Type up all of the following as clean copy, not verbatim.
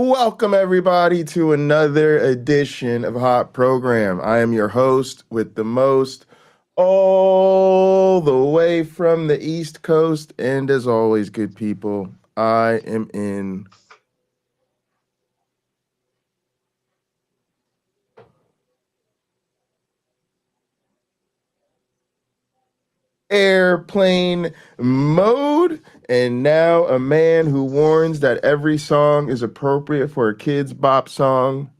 welcome everybody to another edition of Hot Program. I am your host with the most, all the way from the East Coast, and as always, good people, I am in airplane mode, and now a man who warns that every song is appropriate for a kid's bop song.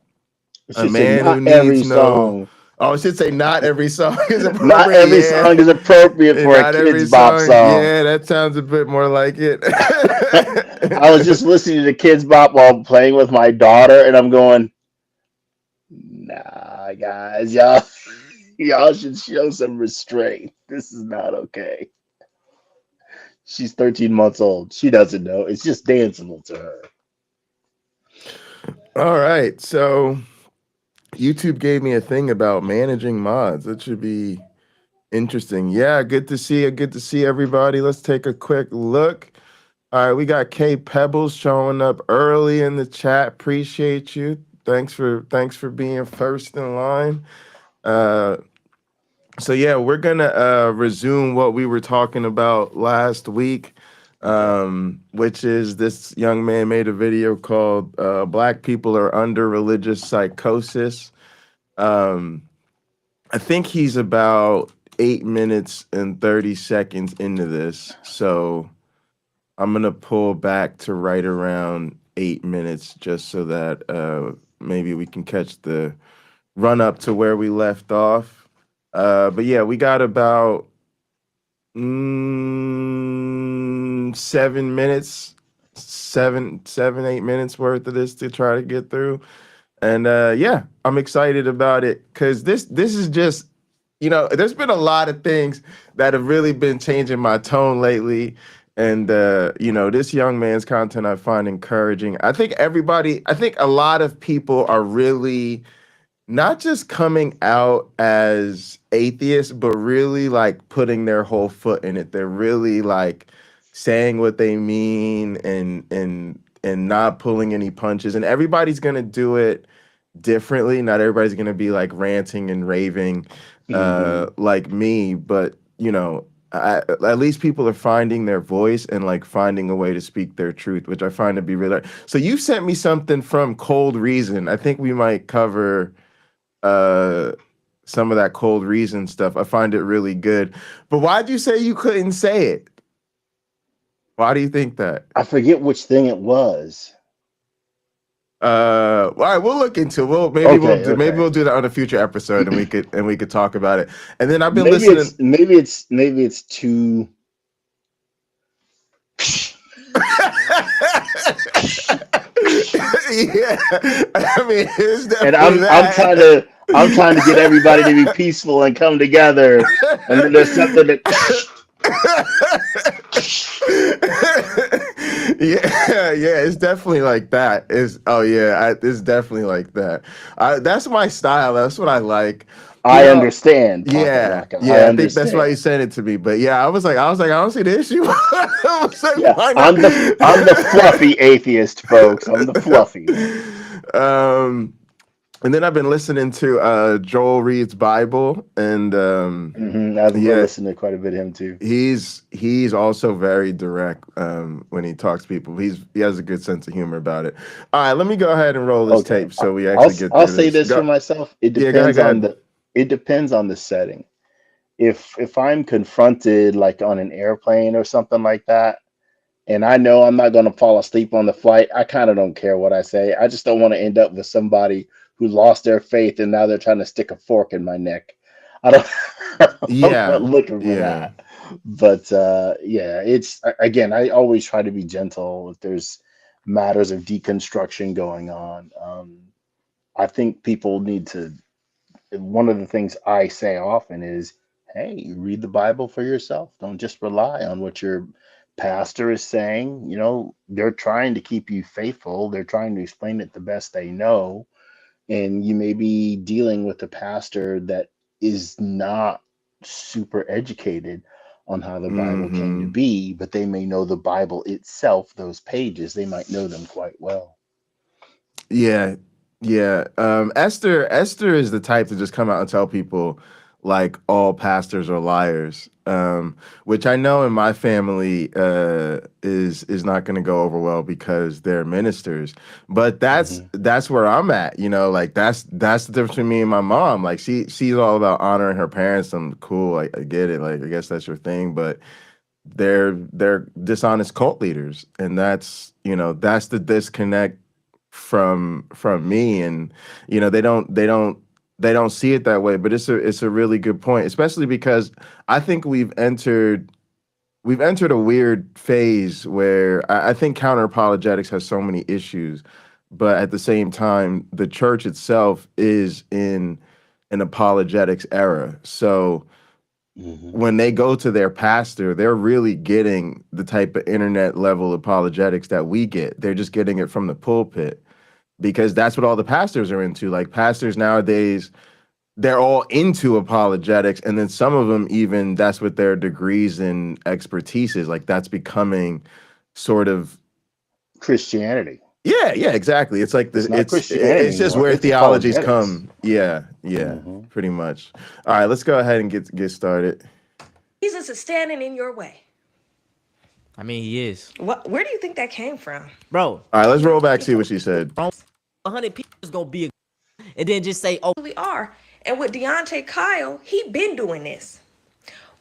I A should say man who not every needs no. song. Oh, I should say not every song is Not appropriate. every Yeah, song is appropriate and for a not every kid's bop song. song. Yeah, that sounds a bit more like it. I was just listening to kids bop while playing with my daughter, and I'm going, nah, guys, y'all should show some restraint. This is not okay. She's 13 months old. She doesn't know. It's just danceable to her. All right, so YouTube gave me a thing about managing mods. That should be interesting. Yeah, good to see you. Good to see everybody. Let's take a quick look. All right, we got K Pebbles showing up early in the chat. Appreciate you. Thanks for being first in line. Uh, so yeah, we're gonna resume what we were talking about last week, Okay. which is this young man made a video called "Black People Are Under Religious Psychosis." Um, I think he's about 8 minutes and 30 seconds into this, so I'm gonna pull back to right around 8 minutes just so that maybe we can catch the run up to where we left off. But yeah, we got about 7 minutes, 8 minutes worth of this to try to get through. And yeah, I'm excited about it because this is just, there's been a lot of things that have really been changing my tone lately. And this young man's content I find encouraging. I think a lot of people are really not just coming out as atheists, but really like putting their whole foot in it. They're really like saying what they mean and not pulling any punches. And everybody's gonna do it differently. Not everybody's gonna be like ranting and raving Hmm. like me, but at least people are finding their voice and like finding a way to speak their truth, which I find to be really. So you sent me something from Cold Reason. I think we might cover uh some of that Cold Reason stuff. I find it really good. But why'd you say you couldn't say it? Why do you think that? I forget which thing it was. All right, we'll look into it. Okay, Maybe okay. we'll do that on a future episode and we could talk about it. And then I've been Maybe listening. it's too. Yeah. I mean, it's And definitely I'm trying that. to get everybody to be peaceful and come together. And then there's something that yeah, it's definitely like that. It's definitely like that. That's my style. That's what I like. You I know, understand, Pocket yeah, Rocket. I yeah. I think that's why you understand. sent it to me. But yeah, I don't see the issue. I was like, Yeah, why I'm the fluffy atheist, folks. I'm the fluffy one. not? And then I've been listening to Joel Reed's Bible, and I've been yeah, listening to quite a bit of him too. he's also very direct when he talks to people. He has a good sense of humor about it. All right, let me go ahead and roll this Okay, tape so we actually get I'll through say this. this for Go, myself. yeah, go ahead, go ahead. It depends on the setting. If I'm confronted like on an airplane or something like that, and I know I'm not going to fall asleep on the flight, I kind of don't care what I say. I just don't want to end up with somebody who lost their faith and now they're trying to stick a fork in my neck. I don't. I'm not Yeah, looking for yeah, that. But yeah, it's again. I always try to be gentle if there's matters of deconstruction going on. I think people need to. One of the things I say often is, hey, read the Bible for yourself. Don't just rely on what your pastor is saying. They're trying to keep you faithful, they're trying to explain it the best they know. And you may be dealing with a pastor that is not super educated. on how the Bible came to Hmm. be, but they may know the Bible itself, those pages, they might know them quite well. Yeah, yeah. Esther is the type to just come out and tell people like all pastors are liars. Which I know in my family is not going to go over well because they're ministers. But Hmm. that's where I'm at. You know, like that's the difference between me and my mom. Like she's all about honoring her parents. I'm cool. I get it. Like I guess that's your thing, but they're dishonest cult leaders, and that's that's the disconnect from me. And they don't see it that way, but it's a really good point, especially because I think we've entered a weird phase where I think counter apologetics has so many issues, but at the same time the church itself is in an apologetics era. So Hmm. when they go to their pastor, they're really getting the type of internet level apologetics that we get. They're just getting it from the pulpit because that's what all the pastors are into. Like pastors nowadays, they're all into apologetics, and then some of them even that's what their degrees and expertise is. Like that's becoming sort of Christianity. yeah, yeah, exactly. It's like It's not Christianity it's just anymore. where It's theologies apologetics. come. Yeah, yeah, Hmm. pretty much. All right, let's go ahead and get started. Jesus is standing in your way. I mean, he is. Where do you think that came from? Bro, All right, let's roll back, He see what she said. wrong 100 people is going to be and then just say, oh, really are. And with Deontay Kyle, he been doing this.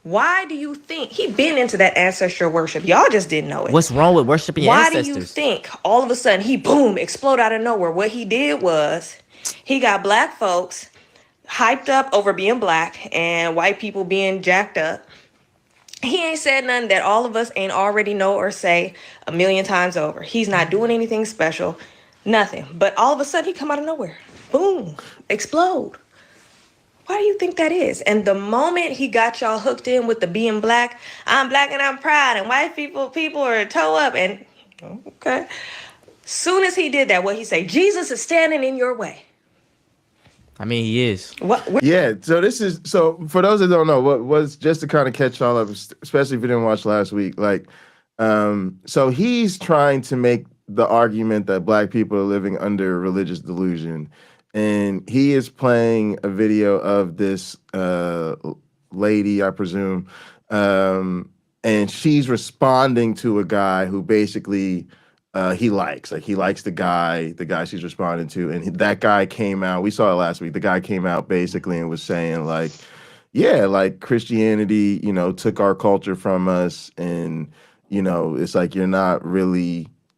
Why do you think he been into that ancestral worship? Y'all just didn't know it. what's wrong with worshiping your Why do you ancestors? think all of a sudden he boom explode out of nowhere? What he did was he got black folks hyped up over being black and white people being jacked up. He ain't said nothing that all of us ain't already know or say a million times over. He's not doing anything special, nothing. But all of a sudden he come out of nowhere. Boom, explode. Why do you think that is? And the moment he got y'all hooked in with the being black, I'm black and I'm proud, and white people are toe up, and okay. Soon as he did that, what he say? Jesus is standing in your way. I mean, he is. What? Yeah, so for those that don't know, what was just to kind of catch y'all up, especially if you didn't watch last week, like so he's trying to make the argument that black people are living under religious delusion. And he is playing a video of this lady, I presume, and she's responding to a guy who basically he likes the guy she's responding to, and that guy came out. We saw it last week. The guy came out basically and was saying like, yeah, like Christianity, took our culture from us, and it's like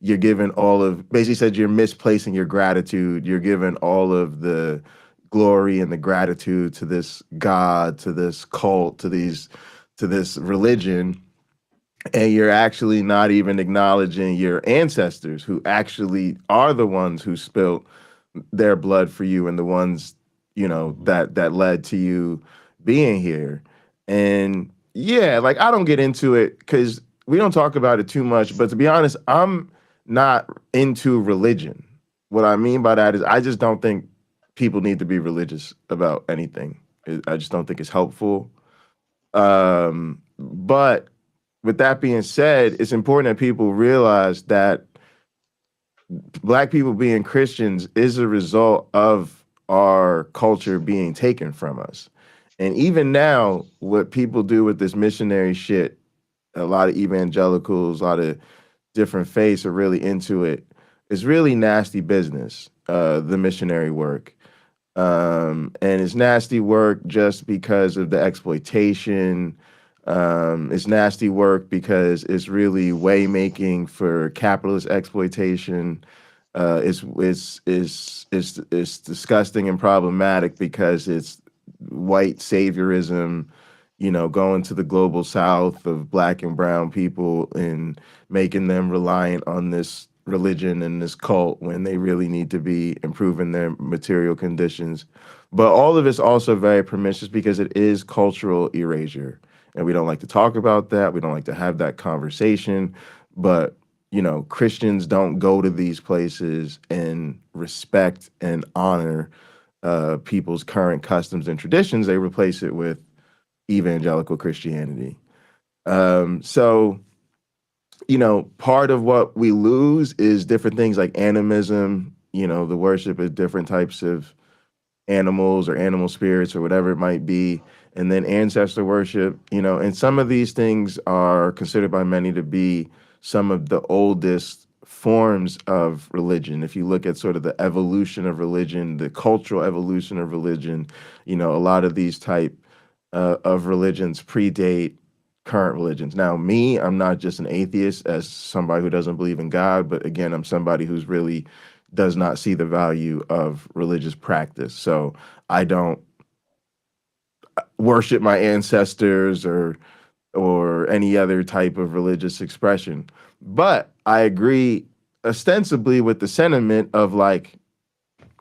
you're giving all of basically said you're misplacing your gratitude. You're giving all of the glory and the gratitude to this God, to this cult, to this religion, and you're actually not even acknowledging your ancestors who actually are the ones who spilt their blood for you and the ones that led to you being here. And yeah, like I don't get into it because we don't talk about it too much, but to be honest, I'm not into religion. What I mean by that is I just don't think people need to be religious about anything. I just don't think it's helpful. But with that being said, it's important that people realize that black people being Christians is a result of our culture being taken from us. And even now, what people do with this missionary shit, a lot of evangelicals, a lot of different faiths are really into it. It's really nasty business, the missionary work. And it's nasty work just because of the exploitation. It's nasty work because it's really way making for capitalist exploitation. It's disgusting and problematic because it's white saviorism, going to the global south of black and brown people and making them reliant on this religion and this cult when they really need to be improving their material conditions. But all of it's also very pernicious because it is cultural erasure. And we don't like to talk about that. We don't like to have that conversation. But, Christians don't go to these places and respect and honor people's current customs and traditions. They replace it with evangelical Christianity. So part of what we lose is different things like animism, the worship of different types of animals or animal spirits or whatever it might be, and then ancestor worship, and some of these things are considered by many to be some of the oldest forms of religion. If you look at sort of the evolution of religion, the cultural evolution of religion, a lot of these type of religions predate current religions. Now, me, I'm not just an atheist as somebody who doesn't believe in God, but again, I'm somebody who's really does not see the value of religious practice. So I don't worship my ancestors or any other type of religious expression. But I agree ostensibly with the sentiment of like,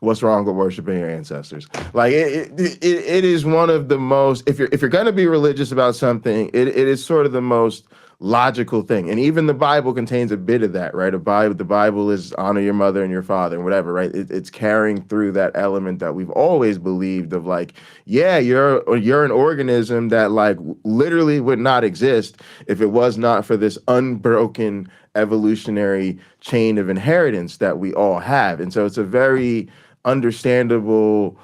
what's wrong with worshiping your ancestors? Like it is one of the most, if you're gonna be religious about something, it is sort of the most logical thing. And even the Bible contains a bit of that, right? The Bible is honor your mother and your father and whatever, right? It's carrying through that element that we've always believed of like, yeah, you're an organism that like literally would not exist if it was not for this unbroken evolutionary chain of inheritance that we all have. And so it's a very understandable,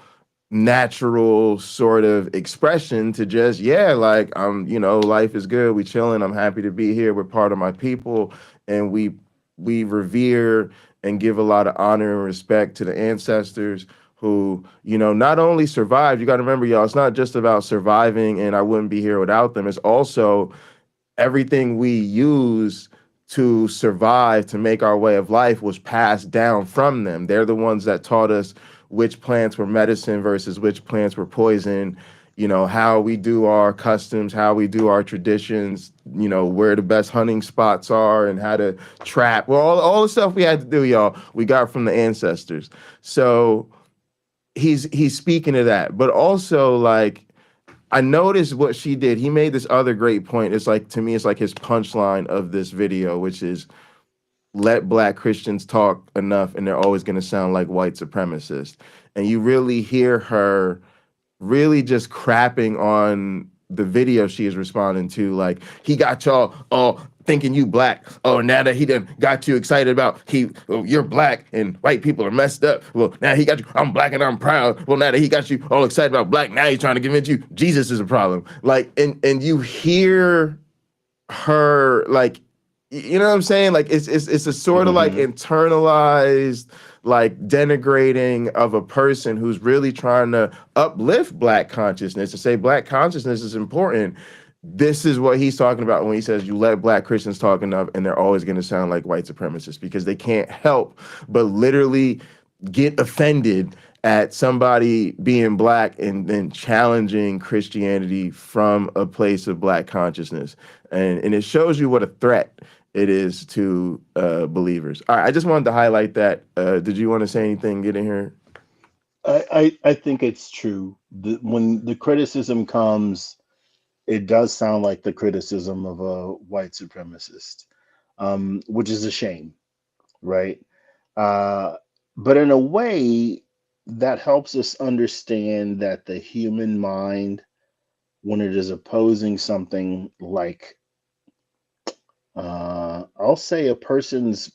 natural sort of expression to just, yeah, like life is good, we chilling, I'm happy to be here, we're part of my people, and we revere and give a lot of honor and respect to the ancestors who not only survived. You got to remember, y'all, it's not just about surviving and I wouldn't be here without them. It's also everything we use to survive, to make our way of life, was passed down from them. They're the ones that taught us which plants were medicine versus which plants were poison, how we do our customs, how we do our traditions, where the best hunting spots are and how to trap. Well, all the stuff we had to do, y'all, we got from the ancestors. So he's speaking to that. But also, like, I noticed what she did. He made this other great point. It's like, to me, it's like his punchline of this video, which is, let Black Christians talk enough and they're always going to sound like white supremacists. And you really hear her really just crapping on the video she is responding to. Like, he got y'all all thinking you Black. Oh, now that he done got you excited about you're Black and white people are messed up. Well, now he got you, I'm Black and I'm proud. Well, now that he got you all excited about Black, now he's trying to convince you Jesus is a problem. Like, and you hear her, like, you know what I'm saying? Like, it's a sort of like internalized, like, denigrating of a person who's really trying to uplift Black consciousness, to say Black consciousness is important. This is what he's talking about when he says you let Black Christians talk enough and they're always going to sound like white supremacists, because they can't help but literally get offended at somebody being Black and then challenging Christianity from a place of Black consciousness. And it shows you what a threat it is to believers. All right, I just wanted to highlight that. Did you want to say anything, get in here? I think it's true. When the criticism comes, it does sound like the criticism of a white supremacist, which is a shame, right? But in a way, that helps us understand that the human mind, when it is opposing something like, I'll say, a person's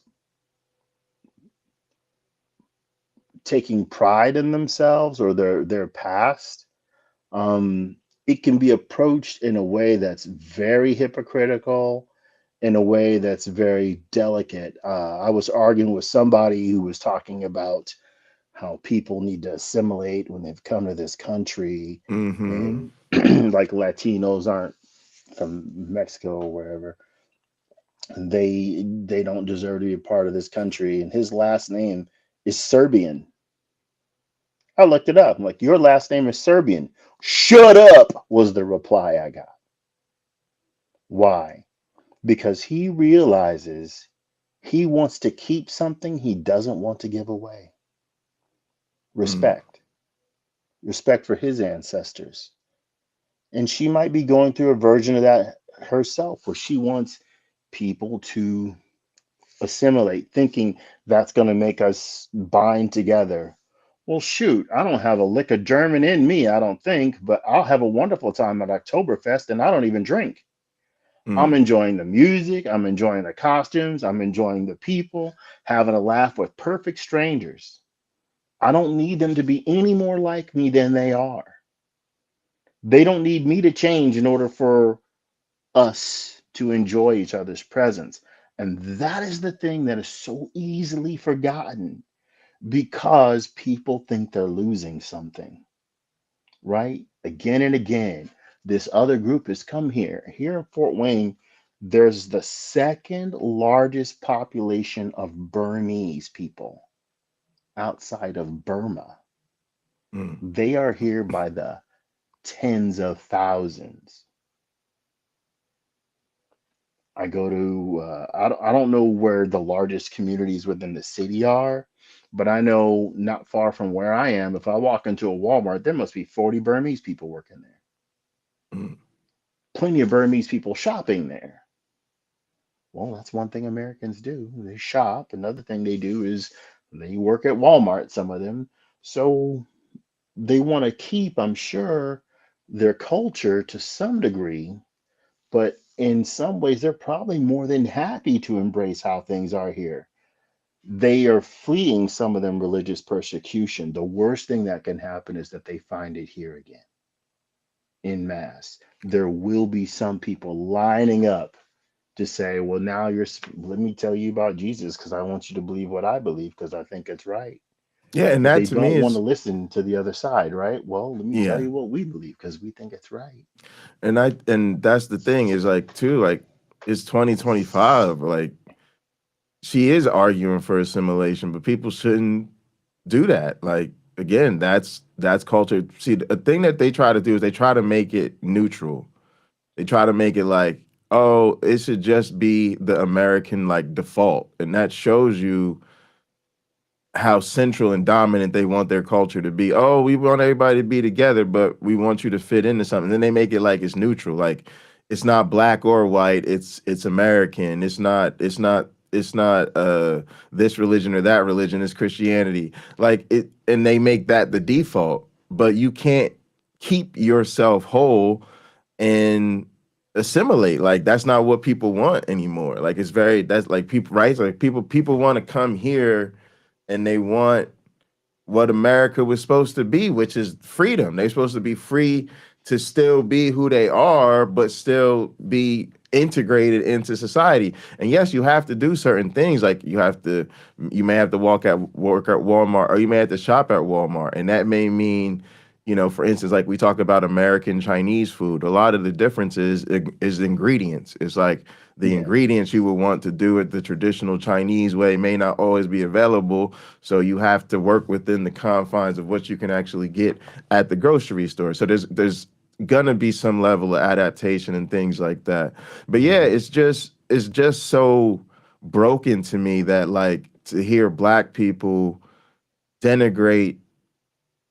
taking pride in themselves or their past, it can be approached in a way that's very hypocritical, in a way that's very delicate. I was arguing with somebody who was talking about how people need to assimilate when they've come to this country, Mm-hmm. and like Latinos aren't from Mexico or wherever. They don't deserve to be a part of this country. And his last name is Serbian. I looked it up. I'm like, your last name is Serbian. Shut up, was the reply I got. Why? Because he realizes he wants to keep something he doesn't want to give away. Respect. Respect for his ancestors. And she might be going through a version of that herself, where she wants people to assimilate, thinking that's going to make us bind together. Well, shoot, I don't have a lick of German in me, I don't think, but I'll have a wonderful time at Oktoberfest, and I don't even drink. I'm Mm. enjoying the music, I'm enjoying the costumes, I'm enjoying the people, having a laugh with perfect strangers. I don't need them to be any more like me than they are. They don't need me to change in order for us to enjoy each other's presence. And that is the thing that is so easily forgotten because people think they're losing something, right? Again and again, this other group has come here. Here in Fort Wayne, there's the second largest population of Burmese people outside of Burma. Mm. They are here by the tens of thousands. I go to, I don't know where the largest communities within the city are, but I know not far from where I am, if I walk into a Walmart, there must be 40 Burmese people working there. Mm. Plenty of Burmese people shopping there. Well, that's one thing Americans do. They shop. Another thing they do is they work at Walmart, some of them. So they want to keep, I'm sure, their culture to some degree, but in some ways, they're probably more than happy to embrace how things are here. They are fleeing some of them religious persecution. The worst thing that can happen is that they find it here again in mass. There will be some people lining up to say, well, now let me tell you about Jesus because I want you to believe what I believe because I think it's right. Yeah, and But that they to me don't want to is listen to the other side, right? Well, let me tell yeah. you what we believe because we think it's right. And that's the thing is like too like it's 2025. Like she is arguing for assimilation, but people shouldn't do that. Like again, that's culture. See, the thing that they try to do is they try to make it neutral. They try to make it like, oh, it should just be the American like default, and that shows you how central and dominant they want their culture to be. Oh, we want everybody to be together, but we want you to fit into something. Then they make it like it's neutral, like it's not black or white. It's American. It's not this religion or that religion. It's Christianity. Like it, and they make that the default. But you can't keep yourself whole and assimilate. Like that's not what people want anymore. Like it's very that's like people right. Like people want to come here and they want what America was supposed to be, which is freedom. They're supposed to be free to still be who they are, but still be integrated into society. And yes, you have to do certain things. Like you may have to work at Walmart, or you may have to shop at Walmart, and that may mean. For instance, like we talk about American Chinese food, a lot of the differences is ingredients. It's like the Yeah. ingredients you would want to do it the traditional Chinese way may not always be available. So you have to work within the confines of what you can actually get at the grocery store. So there's gonna be some level of adaptation and things like that. But yeah, Mhm. it's just so broken to me that like to hear black people denigrate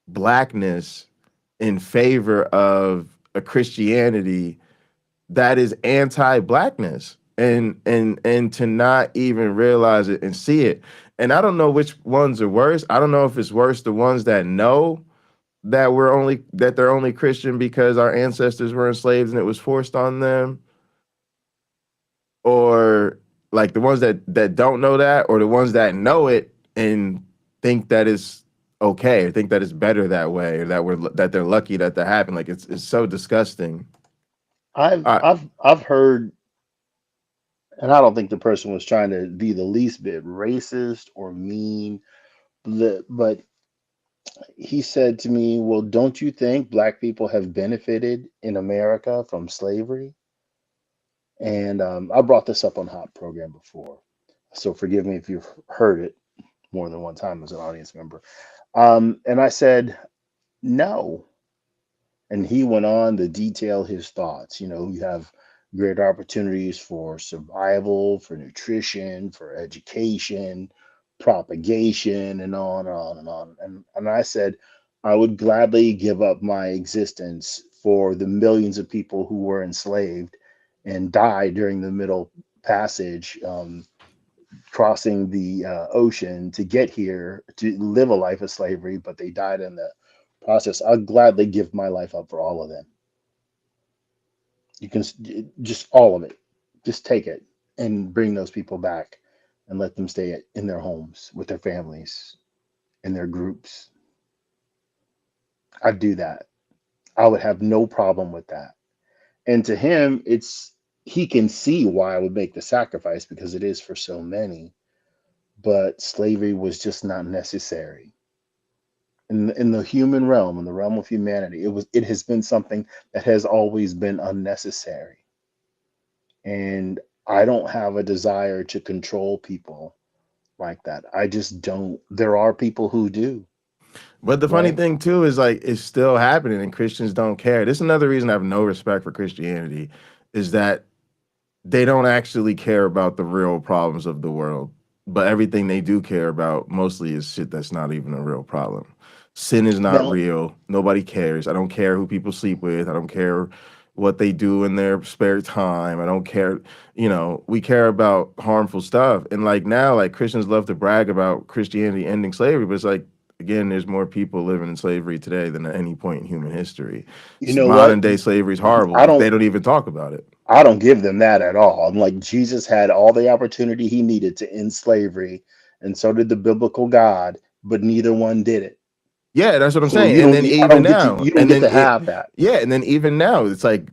blackness in favor of a Christianity that is anti-blackness and to not even realize it and see it. And I don't know which ones are worse. I don't know if it's worse the ones that know that they're only Christian because our ancestors were enslaved and it was forced on them, or like the ones that don't know that, or the ones that know it and think that it's okay, or think that it's better that way, or that they're lucky that that happened. Like it's so disgusting. I I've heard, and I don't think the person was trying to be the least bit racist or mean, but he said to me, "Well, don't you think black people have benefited in America from slavery?" And I brought this up on Hot Program before, so forgive me if you've heard it more than one time as an audience member. And I said, "No." And he went on to detail his thoughts. You have great opportunities for survival, for nutrition, for education, propagation, and on and on and on. And I said, I would gladly give up my existence for the millions of people who were enslaved and died during the Middle Passage, crossing the ocean to get here to live a life of slavery, but they died in the process. I'd gladly give my life up for all of them. You can just all of it. Just take it and bring those people back and let them stay in their homes with their families, in their groups. I'd do that. I would have no problem with that. And to him, he can see why I would make the sacrifice because it is for so many. But slavery was just not necessary. In the human realm, in the realm of humanity, it has been something that has always been unnecessary. And I don't have a desire to control people like that. I just don't. There are people who do, But the funny right? thing too is like it's still happening and Christians don't care. This is another reason I have no respect for Christianity is that they don't actually care about the real problems of the world. But everything they do care about mostly is shit that's not even a real problem. Sin is not Now, real. Nobody cares. I don't care who people sleep with. I don't care what they do in their spare time. I don't care. We care about harmful stuff. And like now, like Christians love to brag about Christianity ending slavery, but it's like, again, there's more people living in slavery today than at any point in human history. you know Modern what? day slavery is horrible, I but they don't don't even talk about it. I don't give them that at all. I'm like, Jesus had all the opportunity he needed to end slavery, and so did the biblical God, but neither one did it. Yeah, that's what I'm So saying. And then I even don't get to now, you don't and get then to have that. and then even now, it's like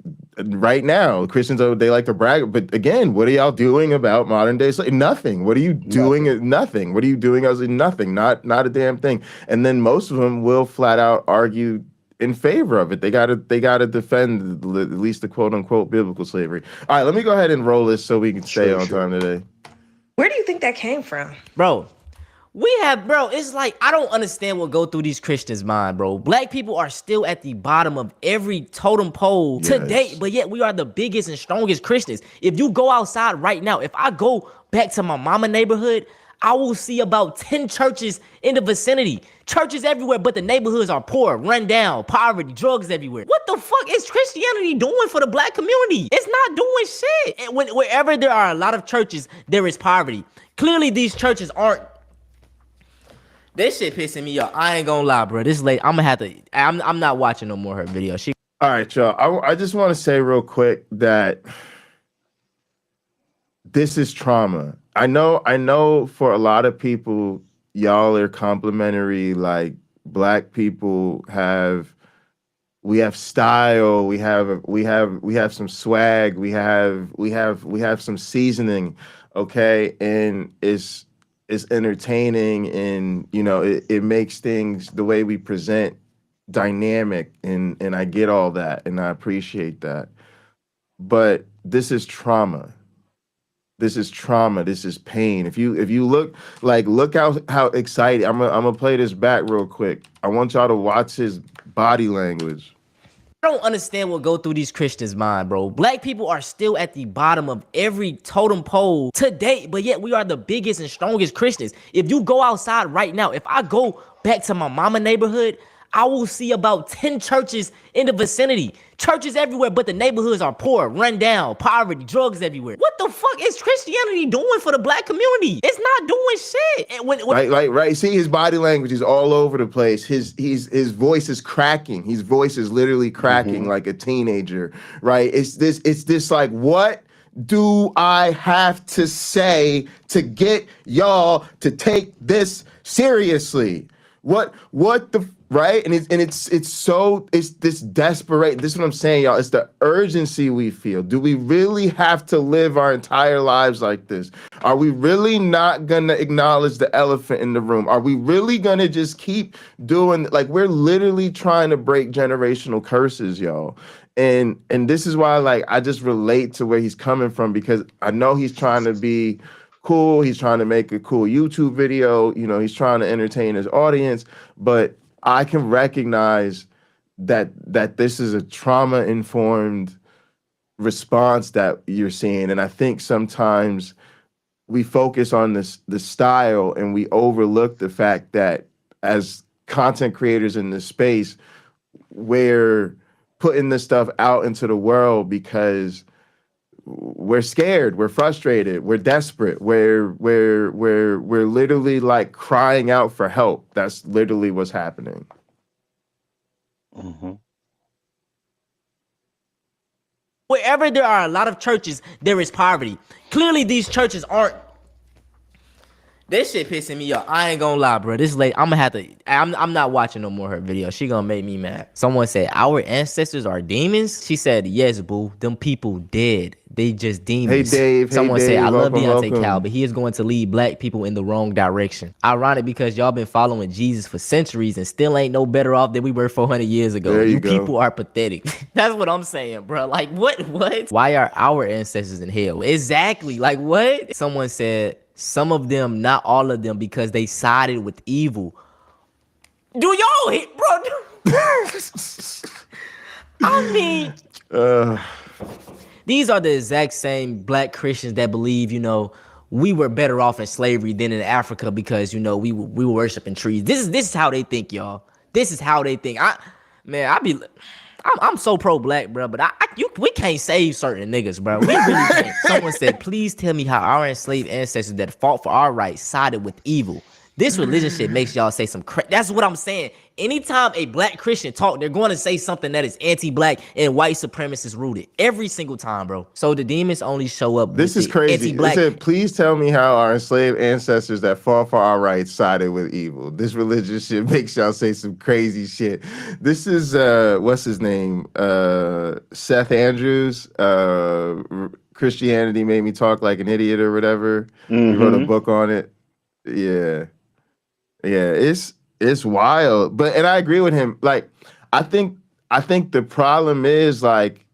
right now, Christians they like to brag, but again, what are y'all doing about modern day slavery? Nothing. What are you doing? Nothing. Nothing. What are you doing? I was like, nothing. Not a damn thing. And then most of them will flat out argue in favor of it. They gotta defend at least the quote unquote biblical slavery. All right, let me go ahead and roll this so we can stay Sure, on time sure. today. Where do you think that came from? Bro, it's like, I don't understand what go through these Christians' mind, bro. Black people are still at the bottom of every totem pole today, Yes. but yet we are the biggest and strongest Christians. If you go outside right now, if I go back to my mama neighborhood, I will see about 10 churches in the vicinity. Churches everywhere, but the neighborhoods are poor, run down, poverty, drugs everywhere. What the fuck is Christianity doing for the black community? It's not doing shit. And wherever there are a lot of churches, there is poverty. Clearly, these churches aren't. This shit pissing me off. I ain't gonna lie, bro. This lady, I'm gonna have to. I'm not watching no more her video. She. All right, y'all. I just want to say real quick that this is trauma. I know for a lot of people, y'all are complimentary, like black people we have style, we have some swag, we have some seasoning, okay? And it's entertaining and it makes things the way we present dynamic and I get all that and I appreciate that. But this is trauma. This is trauma. This is pain. If you look how excited I'm gonna play this back real quick. I want y'all to watch his body language. I don't understand what go through these Christians' mind, bro. Black people are still at the bottom of every totem pole today, but yet we are the biggest and strongest Christians. If you go outside right now, if I go back to my mama neighborhood, I will see about 10 churches in the vicinity. Churches everywhere, but the neighborhoods are poor, run down, poverty, drugs everywhere. What the fuck is Christianity doing for the black community? It's not doing shit. And Right. See, his body language is all over the place. His voice is cracking. His voice is literally cracking Hmm. like a teenager. Right. It's this like, what do I have to say to get y'all to take this seriously? What the right? And it's this desperate. This is what I'm saying, y'all. It's the urgency we feel. Do we really have to live our entire lives like this? Are we really not gonna acknowledge the elephant in the room? Are we really gonna just keep doing like we're literally trying to break generational curses, y'all? And this is why like I just relate to where he's coming from because I know he's trying to be cool. He's trying to make a cool YouTube video. He's trying to entertain his audience, but I can recognize that this is a trauma-informed response that you're seeing. And I think sometimes we focus on the style and we overlook the fact that as content creators in this space, we're putting this stuff out into the world because we're scared, we're frustrated, we're desperate, we're literally like crying out for help. That's literally what's happening. Hmm. Wherever there are a lot of churches, there is poverty. Clearly, these churches aren't. This shit pissing me off. I ain't gonna lie, bro. This lady, I'm gonna have to. I'm not watching no more of her video. She gonna make me mad. Someone said our ancestors are demons. She said yes, boo. Them people dead. They just demons. Dave. Someone said I love Welcome, Deontay Cal, welcome. but he is going to lead black people in the wrong direction. Ironic because y'all been following Jesus for centuries and still ain't no better off than we were 400 years ago. There you You go. people are pathetic. That's what I'm saying, bro. Like what? What? Why are our ancestors in hell? Exactly. Like what? Someone said. Some of them, not all of them, because they sided with evil. Do y'all hit, bro? I mean, these are the exact same black Christians that believe, we were better off in slavery than in Africa because, we were worshiping trees. This is how they think, y'all. This is how they think. I'm so pro-black, bro, but we can't save certain niggas, bro. We really can't. Someone said, please tell me how our enslaved ancestors that fought for our rights sided with evil. This religion shit makes y'all say some crap. That's what I'm saying. Anytime a black Christian talk, they're going to say something that is anti-black and white supremacist rooted. Every single time, bro. So the demons only show up This with is the crazy. It anti-black. said, please tell me how our enslaved ancestors that fought for our rights sided with evil. This religious shit makes y'all say some crazy shit. This is what's his name? Seth Andrews. Christianity Made Me Talk Like an Idiot or whatever. He wrote a book on it. Yeah. Yeah, it's wild. And I agree with him. Like, I think the problem is like,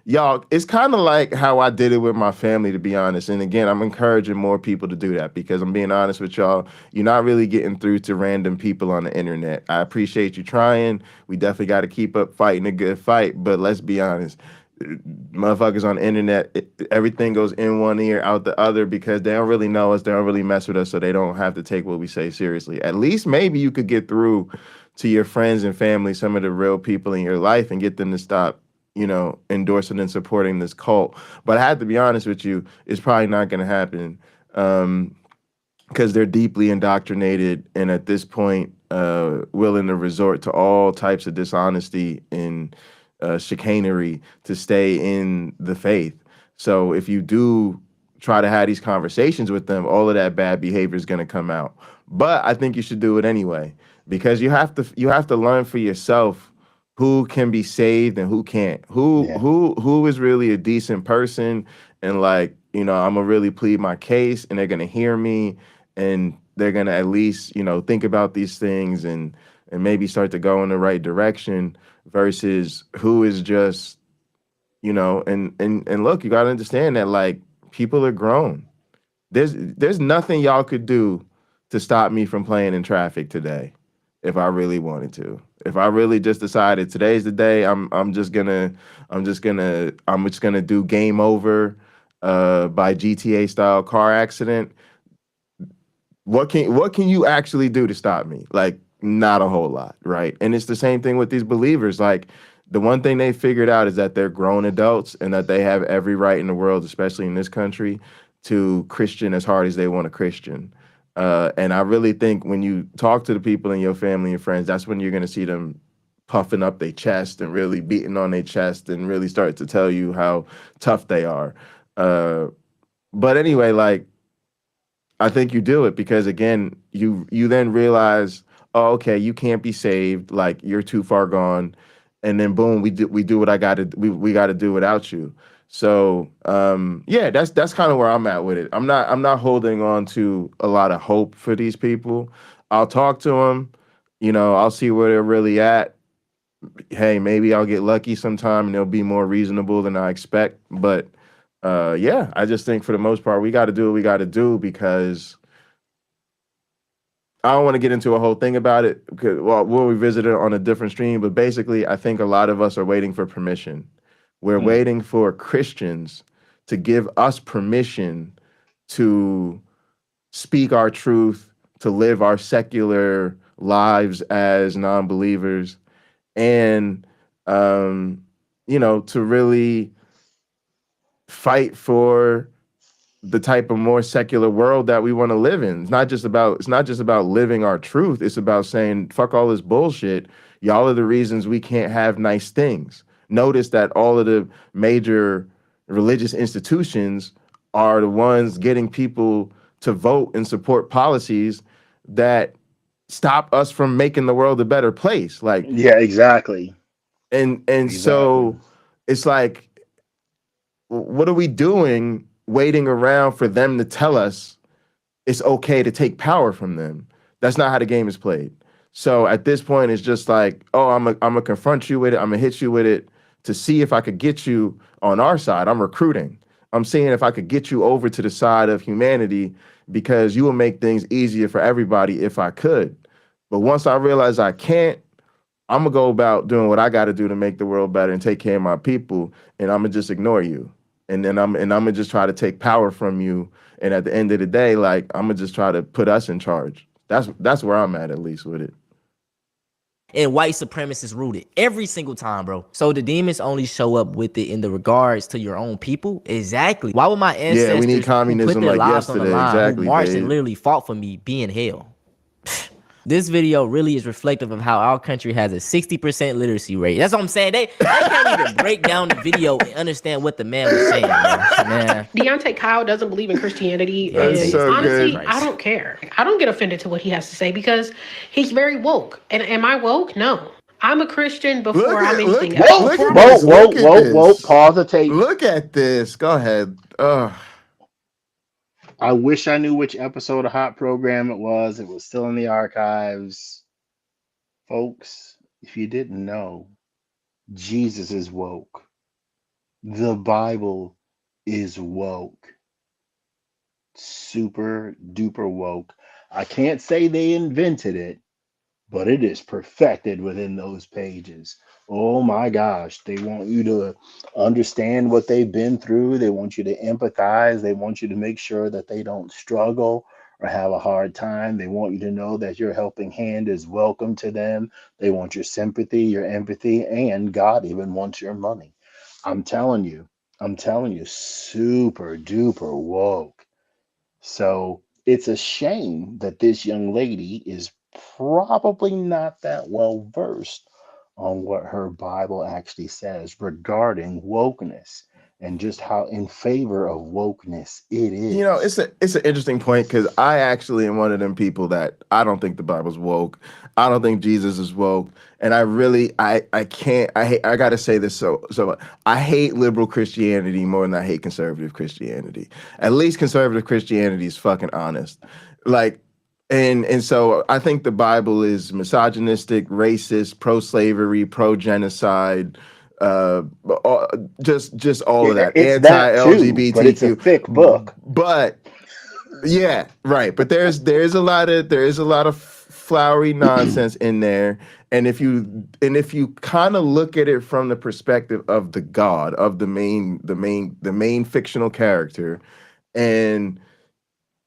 y'all, it's kind of like how I did it with my family, to be honest. And again, I'm encouraging more people to do that because I'm being honest with y'all. You're not really getting through to random people on the internet. I appreciate you trying. We definitely got to keep up fighting a good fight. But let's be honest. Motherfuckers on the internet, everything goes in one ear, out the other because they don't really know us. They don't really mess with us. So they don't have to take what we say seriously. At least maybe you could get through to your friends and family, some of the real people in your life and get them to stop endorsing and supporting this cult. But I have to be honest with you, it's probably not going to happen because they're deeply indoctrinated and at this point willing to resort to all types of dishonesty and chicanery to stay in the faith. So if you do try to have these conversations with them, all of that bad behavior is going to come out. But I think you should do it anyway because you have to learn for yourself who can be saved and who can't. Who is really a decent person and like, I'm gonna really plead my case and they're gonna hear me and they're gonna at least, think about these things and maybe start to go in the right direction versus who is just, and look, you gotta understand that like people are grown. There's nothing y'all could do to stop me from playing in traffic today if I really wanted to. If I really just decided today's the day, I'm just gonna do game over by GTA style car accident. What can you actually do to stop me? Like not a whole lot, right? And it's the same thing with these believers. Like the one thing they figured out is that they're grown adults and that they have every right in the world, especially in this country, to Christian as hard as they want to Christian. And I really think when you talk to the people in your family and friends, that's when you're going to see them puffing up their chest and really beating on their chest and really start to tell you how tough they are. But anyway, like, I think you do it because, again, you then realize, oh, okay, you can't be saved. Like, you're too far gone. And then, boom, we do what we got to do without you. So yeah, that's kind of where I'm at with it. I'm not holding on to a lot of hope for these people. I'll talk to them, I'll see where they're really at. Hey, maybe I'll get lucky sometime and they'll be more reasonable than I expect. But yeah, I just think for the most part we got to do what we got to do because I don't want to get into a whole thing about it because we'll revisit it on a different stream. But basically, I think a lot of us are waiting for permission. We're waiting for Christians to give us permission to speak our truth, to live our secular lives as non-believers, and to really fight for the type of more secular world that we want to live in. It's not just about living our truth. It's about saying, fuck all this bullshit. Y'all are the reasons we can't have nice things. notice that all of the major religious institutions are the ones getting people to vote and support policies that stop us from making the world a better place. Like, Yeah, exactly. and Exactly. so it's like, what are we doing waiting around for them to tell us it's okay to take power from them? That's not how the game is played. So at this point, it's just like, oh, I'm gonna confront you with it. I'm gonna hit you with it to see if I could get you on our side. I'm recruiting. I'm seeing if I could get you over to the side of humanity because you will make things easier for everybody if I could. But once I realize I can't, I'm gonna go about doing what I got to do to make the world better and take care of my people, and I'm gonna just ignore you, and then I'm gonna just try to take power from you, and at the end of the day, like, I'm gonna just try to put us in charge. That's where I'm at least with it. And white supremacists rooted every single time, bro. So the demons only show up with it in the regards to your own people. Exactly. Why would my Yeah, we need ancestors who put communism their like lives on the yesterday. line, who Exactly, marched and Dave. literally fought for me, be in hell? This video really is reflective of how our country has a 60% literacy rate. That's what I'm saying. They can't even break down the video and understand what the man was saying, man. Deontay Kyle doesn't believe in Christianity, That's and so honestly, good. I don't care. I don't get offended to what he has to say because he's very woke. And am I woke? No. I'm a Christian before I'm anything else. Whoa, look Before at I'm whoa, this. a- whoa, Look at whoa, whoa. this. Pause the tape. Look at this. Go ahead. I wish I knew which episode of Hot Program it was. It was still in the archives. Folks, if you didn't know, Jesus is woke. The Bible is woke. Super duper woke. I can't say they invented it, but it is perfected within those pages. Oh my gosh, they want you to understand what they've been through. They want you to empathize. They want you to make sure that they don't struggle or have a hard time. They want you to know that your helping hand is welcome to them. They want your sympathy, your empathy, and God even wants your money. I'm telling you, super duper woke. So it's a shame that this young lady is probably not that well versed on what her Bible actually says regarding wokeness and just how in favor of wokeness it You know, is. it's an interesting point because I actually am one of them people that I don't think the Bible's woke. I don't think Jesus is woke, and I can't I gotta say this so I hate liberal Christianity more than I hate conservative Christianity. At least conservative Christianity is fucking honest, like. And so I think the Bible is misogynistic, racist, pro-slavery, pro-genocide, uh, uh, just all of that, It's that too, but it's a anti-LGBTQ. thick book. But yeah, right. But there's a lot of flowery nonsense in there. And if you kind of look at it from the perspective of the God, of the main fictional character, and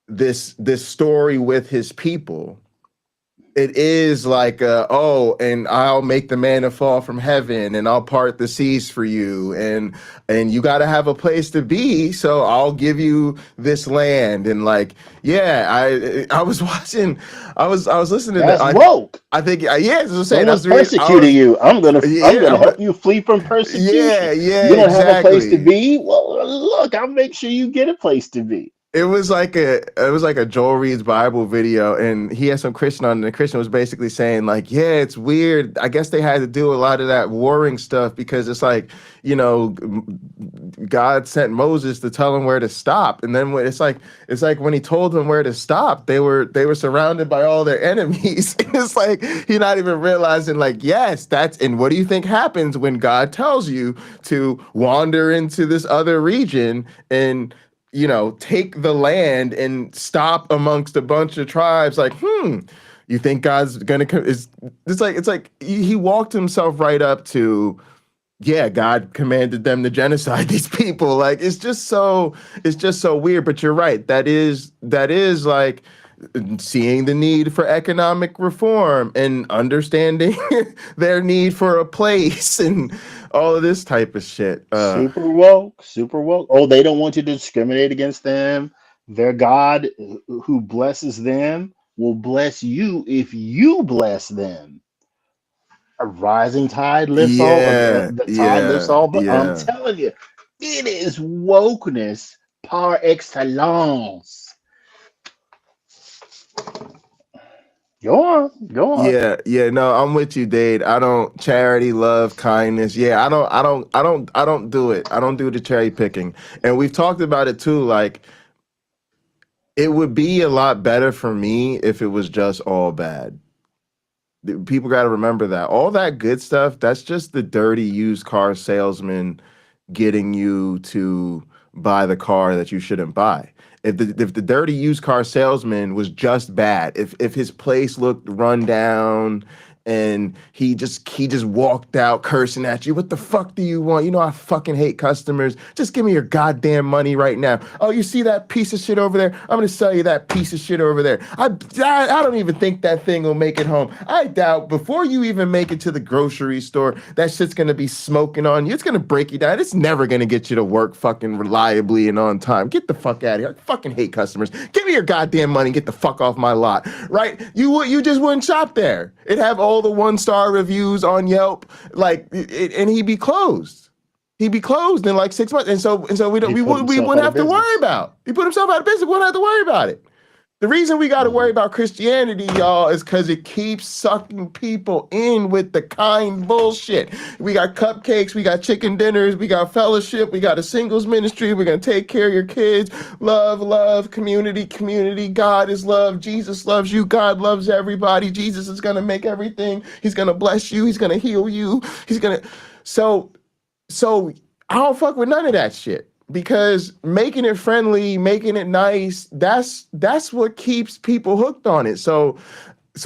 this story with his people, it is like, and I'll make the manna fall from heaven, and I'll part the seas for you, and you got to have a place to be, so I'll give you this land, and like, yeah, I was watching, I was listening to That's that. woke. I think, yeah, as I was saying, Someone's that's the reason persecuting you. I'm gonna yeah, help you flee from persecution. yeah, You don't have a place to exactly. be? Well, look, I'll make sure you get a place to be. It was like a Joel Reed's Bible video, and he had some Christian on, and the Christian was basically saying like, yeah, it's weird. I guess they had to do a lot of that warring stuff because it's like, God sent Moses to tell him where to stop, and then when it's like when he told them where to stop, they were surrounded by all their enemies. It's like he's not even realizing like, yes, and what do you think happens when God tells you to wander into this other region and take the land and stop amongst a bunch of tribes? Like, you think God's gonna come? It's like he walked himself right up to, yeah, God commanded them to genocide these people. Like, it's just so weird. But you're right. That is like seeing the need for economic reform and understanding their need for a place and all of this type of shit. Super woke, super woke. Oh, they don't want you to discriminate against them. Their God who blesses them will bless you if you bless them. a rising tide lifts all, or Yeah, the tide lifts yeah, all. But I'm yeah. telling you, it is wokeness par excellence. Go on. Yeah, yeah, no, I'm with you, Dade. I don't charity, love, kindness. Yeah, I don't do it. I don't do the cherry picking. And we've talked about it too. Like, it would be a lot better for me if it was just all bad. People got to remember that all that good stuff, that's just the dirty used car salesman getting you to buy the car that you shouldn't buy. If the dirty used car salesman was just bad, if his place looked run down and he just walked out cursing at you, what the fuck do you want? You know I fucking hate customers. Just give me your goddamn money right now. Oh, you see that piece of shit over there? I'm gonna sell you that piece of shit over there. I don't even think that thing will make it home. I doubt before you even make it to the grocery store, that shit's gonna be smoking on you. It's gonna break you down. It's never gonna get you to work fucking reliably and on time. Get the fuck out of here. I fucking hate customers. Give me your goddamn money. Get the fuck off my lot. Right? You just wouldn't shop there. It'd have all the 1-star reviews on Yelp, like, and he'd be closed. He'd be closed in like 6 months, and so He put we himself wouldn't out of have to worry business. about. He put himself out of business. We wouldn't have to worry about it. The reason we got to worry about Christianity, y'all, is because it keeps sucking people in with the kind bullshit. We got cupcakes, we got chicken dinners, we got fellowship, we got a singles ministry. We're going to take care of your kids. Love, love, community, community. God is love. Jesus loves you. God loves everybody. Jesus is going to make everything. He's going to bless you. He's going to heal you. He's going to. So I don't fuck with none of that shit. Because making it friendly, making it nice, that's what keeps people hooked on it. So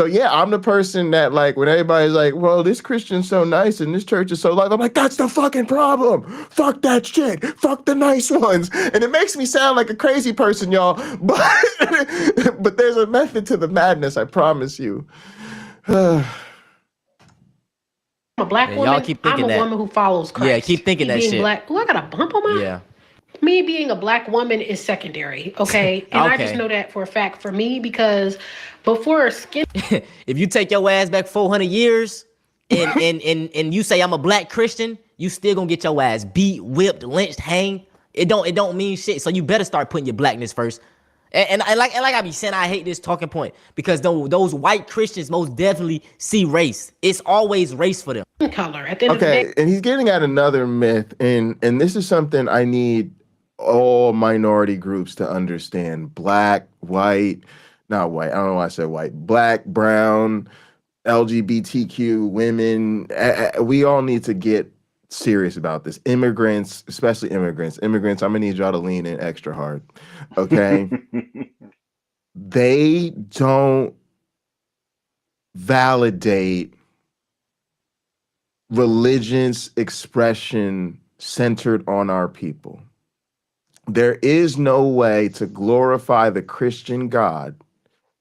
yeah, I'm the person that, like, when everybody's like, well, this Christian's so nice and this church is so light, I'm like, that's the fucking problem. Fuck that shit. Fuck the nice ones. And it makes me sound like a crazy person, y'all. But there's a method to the madness, I promise you. I'm a black Yeah, y'all woman. keep I'm thinking a that. woman who follows Christ. Yeah, keep thinking Me that being shit. black. Oh, I got a bump on my. Yeah. Me being a black woman is secondary, okay? And I just Okay. know that for a fact for me because before skin If you take your ass back 400 years and you say I'm a black Christian, you still gonna get your ass beat, whipped, lynched, hanged. It don't mean shit. So you better start putting your blackness first. And like I be saying, I hate this talking point because those white Christians most definitely see race. It's always race for them. color at the end of the day. Okay, and he's getting at another myth, and this is something I need all minority groups to understand. Black, white, not white. I don't know why I said white. Black, brown, LGBTQ, women. We all need to get serious about this. Immigrants, especially immigrants. Immigrants, I'm gonna need y'all to lean in extra hard. Okay? They don't validate religion's expression centered on our people. There is no way to glorify the Christian God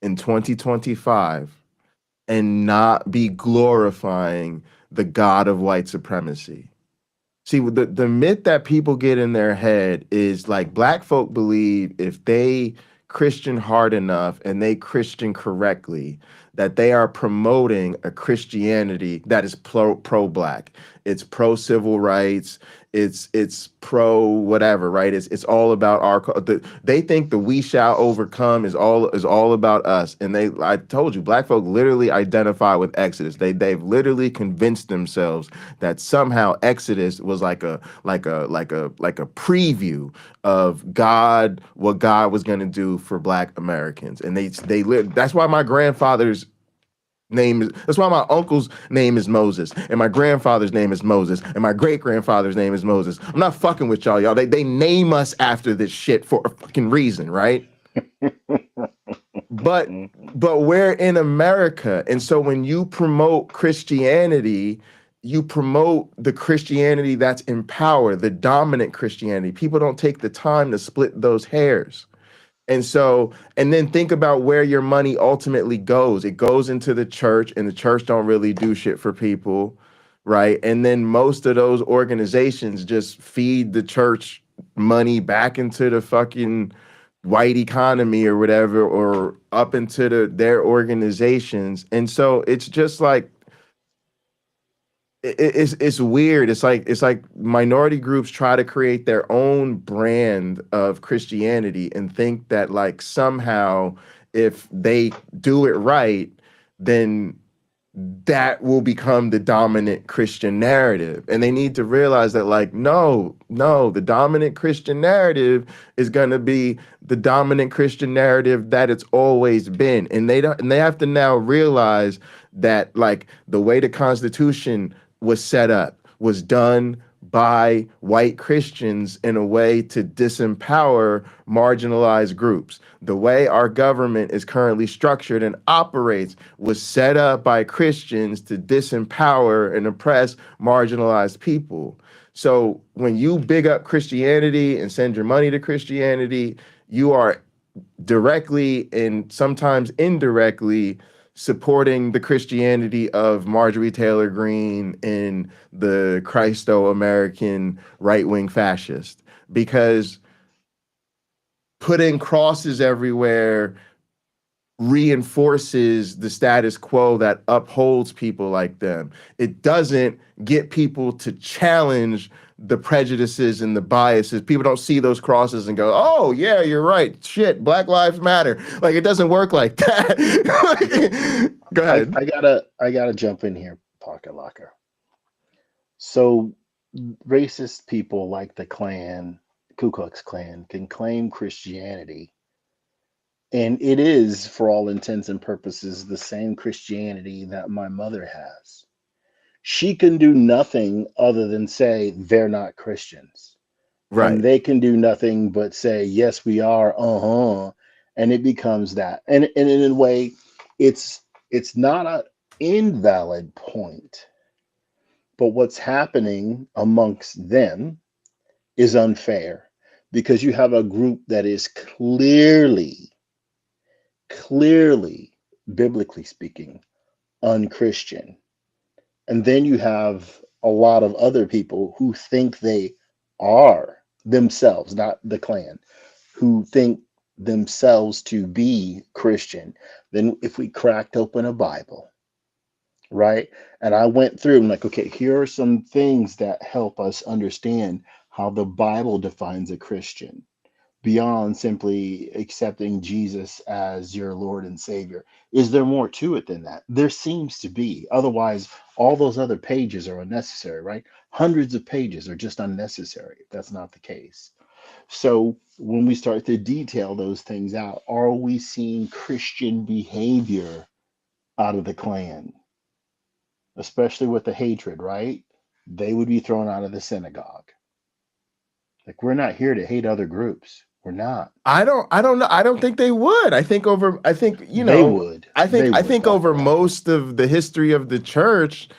in 2025 and not be glorifying the God of white supremacy. See, the myth that people get in their head is like black folk believe if they Christian hard enough and they Christian correctly, that they are promoting a Christianity that is pro-black. It's pro-civil rights. It's pro whatever, right? It's all about they think the we shall overcome is all about us. And I told you, black folk literally identify with Exodus. They've literally convinced themselves that somehow Exodus was like a preview of God, what God was going to do for black Americans. And that's why my grandfather's that's why my uncle's name is Moses, and my grandfather's name is Moses, and my great grandfather's name is Moses. I'm not fucking with y'all. They name us after this shit for a fucking reason, right? But we're in America, and so when you promote Christianity, you promote the Christianity that's in power, the dominant Christianity. People don't take the time to split those hairs. And then think about where your money ultimately goes. It goes into the church, and the church don't really do shit for people, right? And then most of those organizations just feed the church money back into the fucking white economy or whatever, or up into their organizations. And so it's just like, it's weird. It's like minority groups try to create their own brand of Christianity and think that like somehow if they do it right, then that will become the dominant Christian narrative. And they need to realize that like, no, the dominant Christian narrative is going to be the dominant Christian narrative that it's always been. And they have to now realize that like the way the Constitution was set up was done by white Christians in a way to disempower marginalized groups. The way our government is currently structured and operates was set up by Christians to disempower and oppress marginalized people. So when you big up Christianity and send your money to Christianity, you are directly and sometimes indirectly supporting the Christianity of Marjorie Taylor Greene and the Christo-American right-wing fascist, because putting crosses everywhere reinforces the status quo that upholds people like them. It doesn't get people to challenge the prejudices and the biases. People don't see those crosses and go, oh yeah, you're right. Shit, Black Lives Matter. Like it doesn't work like that. Go ahead. I gotta jump in here, Pocket Locker. So racist people like the Klan, Ku Klux Klan, can claim Christianity. And it is, for all intents and purposes, the same Christianity that my mother has. She can do nothing other than say they're not Christians. Right. And they can do nothing but say, yes, we are, and it becomes that. And in a way, it's not an invalid point. But what's happening amongst them is unfair, because you have a group that is clearly, biblically speaking, unchristian. And then you have a lot of other people who think they are themselves, not the Klan, who think themselves to be Christian. Then if we cracked open a Bible, right? And I went through, I'm like, okay, here are some things that help us understand how the Bible defines a Christian, beyond simply accepting Jesus as your Lord and Savior. Is there more to it than that? There seems to be. Otherwise, all those other pages are unnecessary, right? Hundreds of pages are just unnecessary if that's not the case. So when we start to detail those things out, are we seeing Christian behavior out of the Klan? Especially with the hatred, right? They would be thrown out of the synagogue. Like, we're not here to hate other groups. We're not. I don't know. I don't think they would. I think They would. I think over most of the history of the church,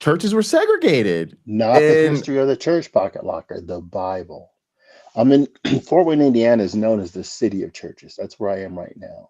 churches were segregated. Not the history of the church, Pocket Locker, the Bible. I'm in Fort Wayne, Indiana is known as the city of churches. That's where I am right now.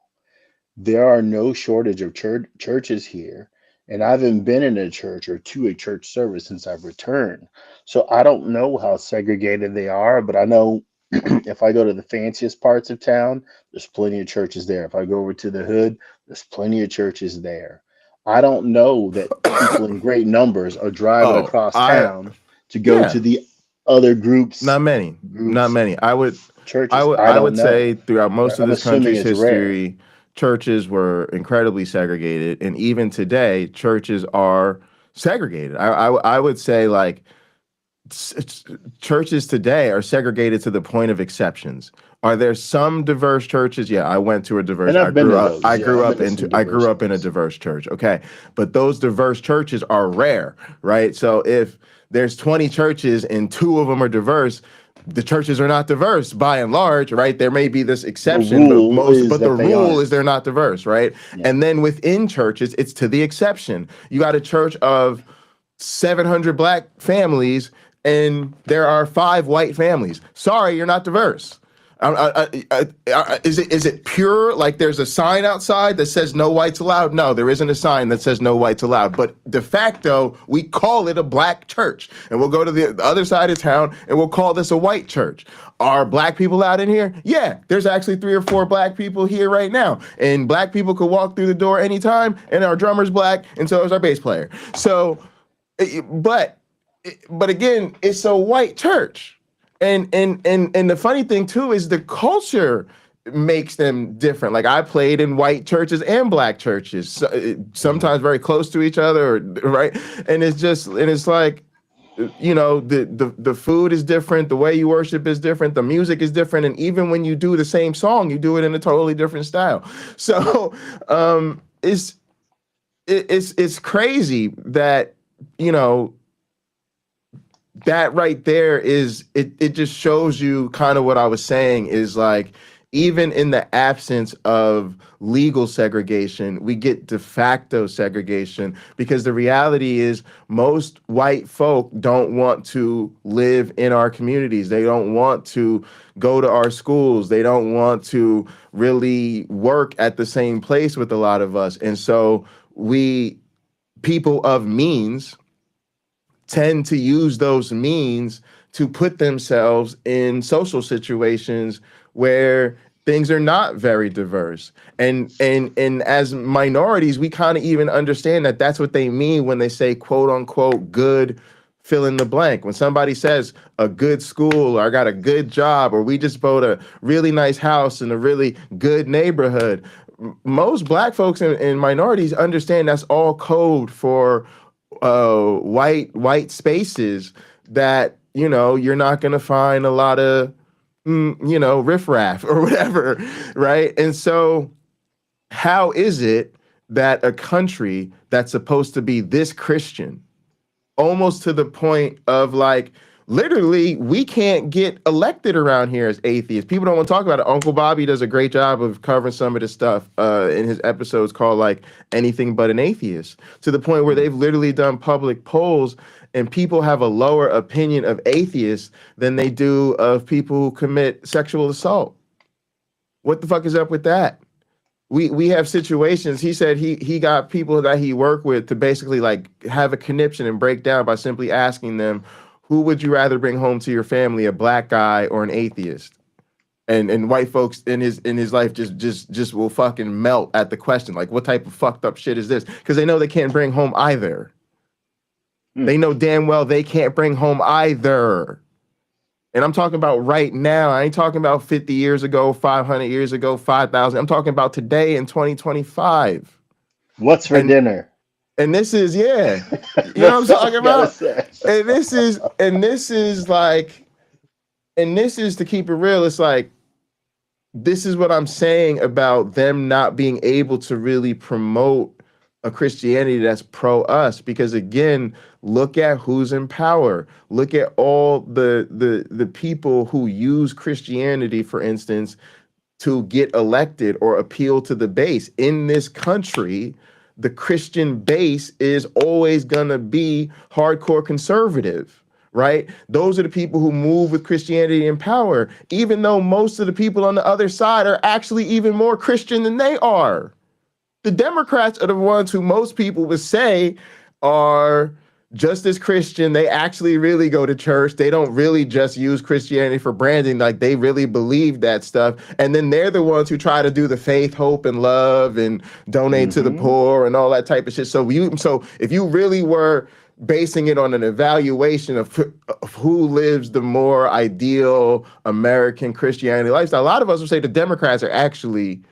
There are no shortage of churches here. And I haven't been in a church or to a church service since I've returned. So I don't know how segregated they are, but I know if I go to the fanciest parts of town, there's plenty of churches there. If I go over to the hood, there's plenty of churches there. I don't know that people in great numbers are driving across town to go to the other groups. Not many. I would Churches. say throughout most of this assuming country's it's rare. history, churches were incredibly segregated, and even today, churches are segregated. I would say like churches today are segregated to the point of exceptions. Are there some diverse churches? Yeah, I went to a diverse. And I've been to those. I grew up in a diverse church. Okay, but those diverse churches are rare, right? So if there's 20 churches and 2 of them are diverse, the churches are not diverse by and large, right? There may be this exception, but the rule is they're not diverse, right? Yeah. And then within churches, it's to the exception. You got a church of 700 black families and there are 5 white families. Sorry, you're not diverse. Is it pure? Like there's a sign outside that says no whites allowed? No, there isn't a sign that says no whites allowed. But de facto, we call it a black church. And we'll go to the other side of town and we'll call this a white church. Are black people out in here? Yeah, there's actually 3 or 4 black people here right now. And black people could walk through the door anytime. And our drummer's black, and so is our bass player. So but again, it's a white church. And the funny thing too is the culture makes them different. Like I played in white churches and black churches, sometimes very close to each other, right? And it's like, you know, the food is different, the way you worship is different, the music is different, and even when you do the same song, you do it in a totally different style. So it's crazy that, you know, that right there is it just shows you kind of what I was saying is like, even in the absence of legal segregation, we get de facto segregation, because the reality is most white folk don't want to live in our communities. They don't want to go to our schools. They don't want to really work at the same place with a lot of us. And so we, people of means, tend to use those means to put themselves in social situations where things are not very diverse. And as minorities, we kind of even understand that that's what they mean when they say quote unquote good fill in the blank. When somebody says a good school, or I got a good job, or we just bought a really nice house in a really good neighborhood, most black folks and minorities understand that's all code for white spaces that, you know, you're not going to find a lot of, you know, riffraff or whatever, right? And so how is it that a country that's supposed to be this Christian, almost to the point of like, literally, we can't get elected around here as atheists. People don't want to talk about it. Uncle Bobby does a great job of covering some of this stuff in his episodes called like Anything But an Atheist, to the point where they've literally done public polls and people have a lower opinion of atheists than they do of people who commit sexual assault. What the fuck is up with that? We have situations. He said he got people that he worked with to basically like have a conniption and break down by simply asking them, who would you rather bring home to your family, a black guy or an atheist? And white folks in his life just will fucking melt at the question. Like, what type of fucked up shit is this? Because they know they can't bring home either. They know damn well they can't bring home either. And I'm talking about right now. I ain't talking about 50 years ago, 500 years ago, 5,000. I'm talking about today in 2025. What's for dinner? And this is, yeah, you know what I'm talking about? Say. And this is like, and this is, to keep it real, it's like, this is what I'm saying about them not being able to really promote a Christianity that's pro us, because again, look at who's in power. Look at all the people who use Christianity, for instance, to get elected or appeal to the base. In this country, the Christian base is always gonna be hardcore conservative, right? Those are the people who move with Christianity in power, even though most of the people on the other side are actually even more Christian than they are. The Democrats are the ones who most people would say are just as Christian. They actually really go to church. They don't really just use Christianity for branding. Like, they really believe that stuff. And then they're the ones who try to do the faith, hope, and love and donate to the poor and all that type of shit. So if you really were basing it on an evaluation of who lives the more ideal American Christianity lifestyle, a lot of us would say the Democrats are actually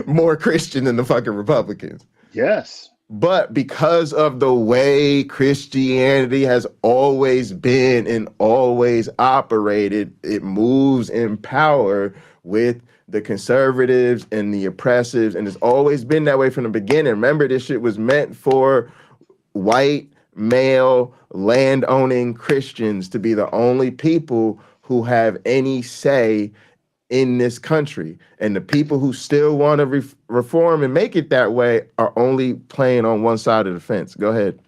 more Christian than the fucking Republicans. Yes. But because of the way Christianity has always been and always operated, it moves in power with the conservatives and the oppressives, and it's always been that way from the beginning. Remember, this shit was meant for white, male, land-owning Christians to be the only people who have any say in this country. And the people who still want to reform and make it that way are only playing on one side of the fence. Go ahead.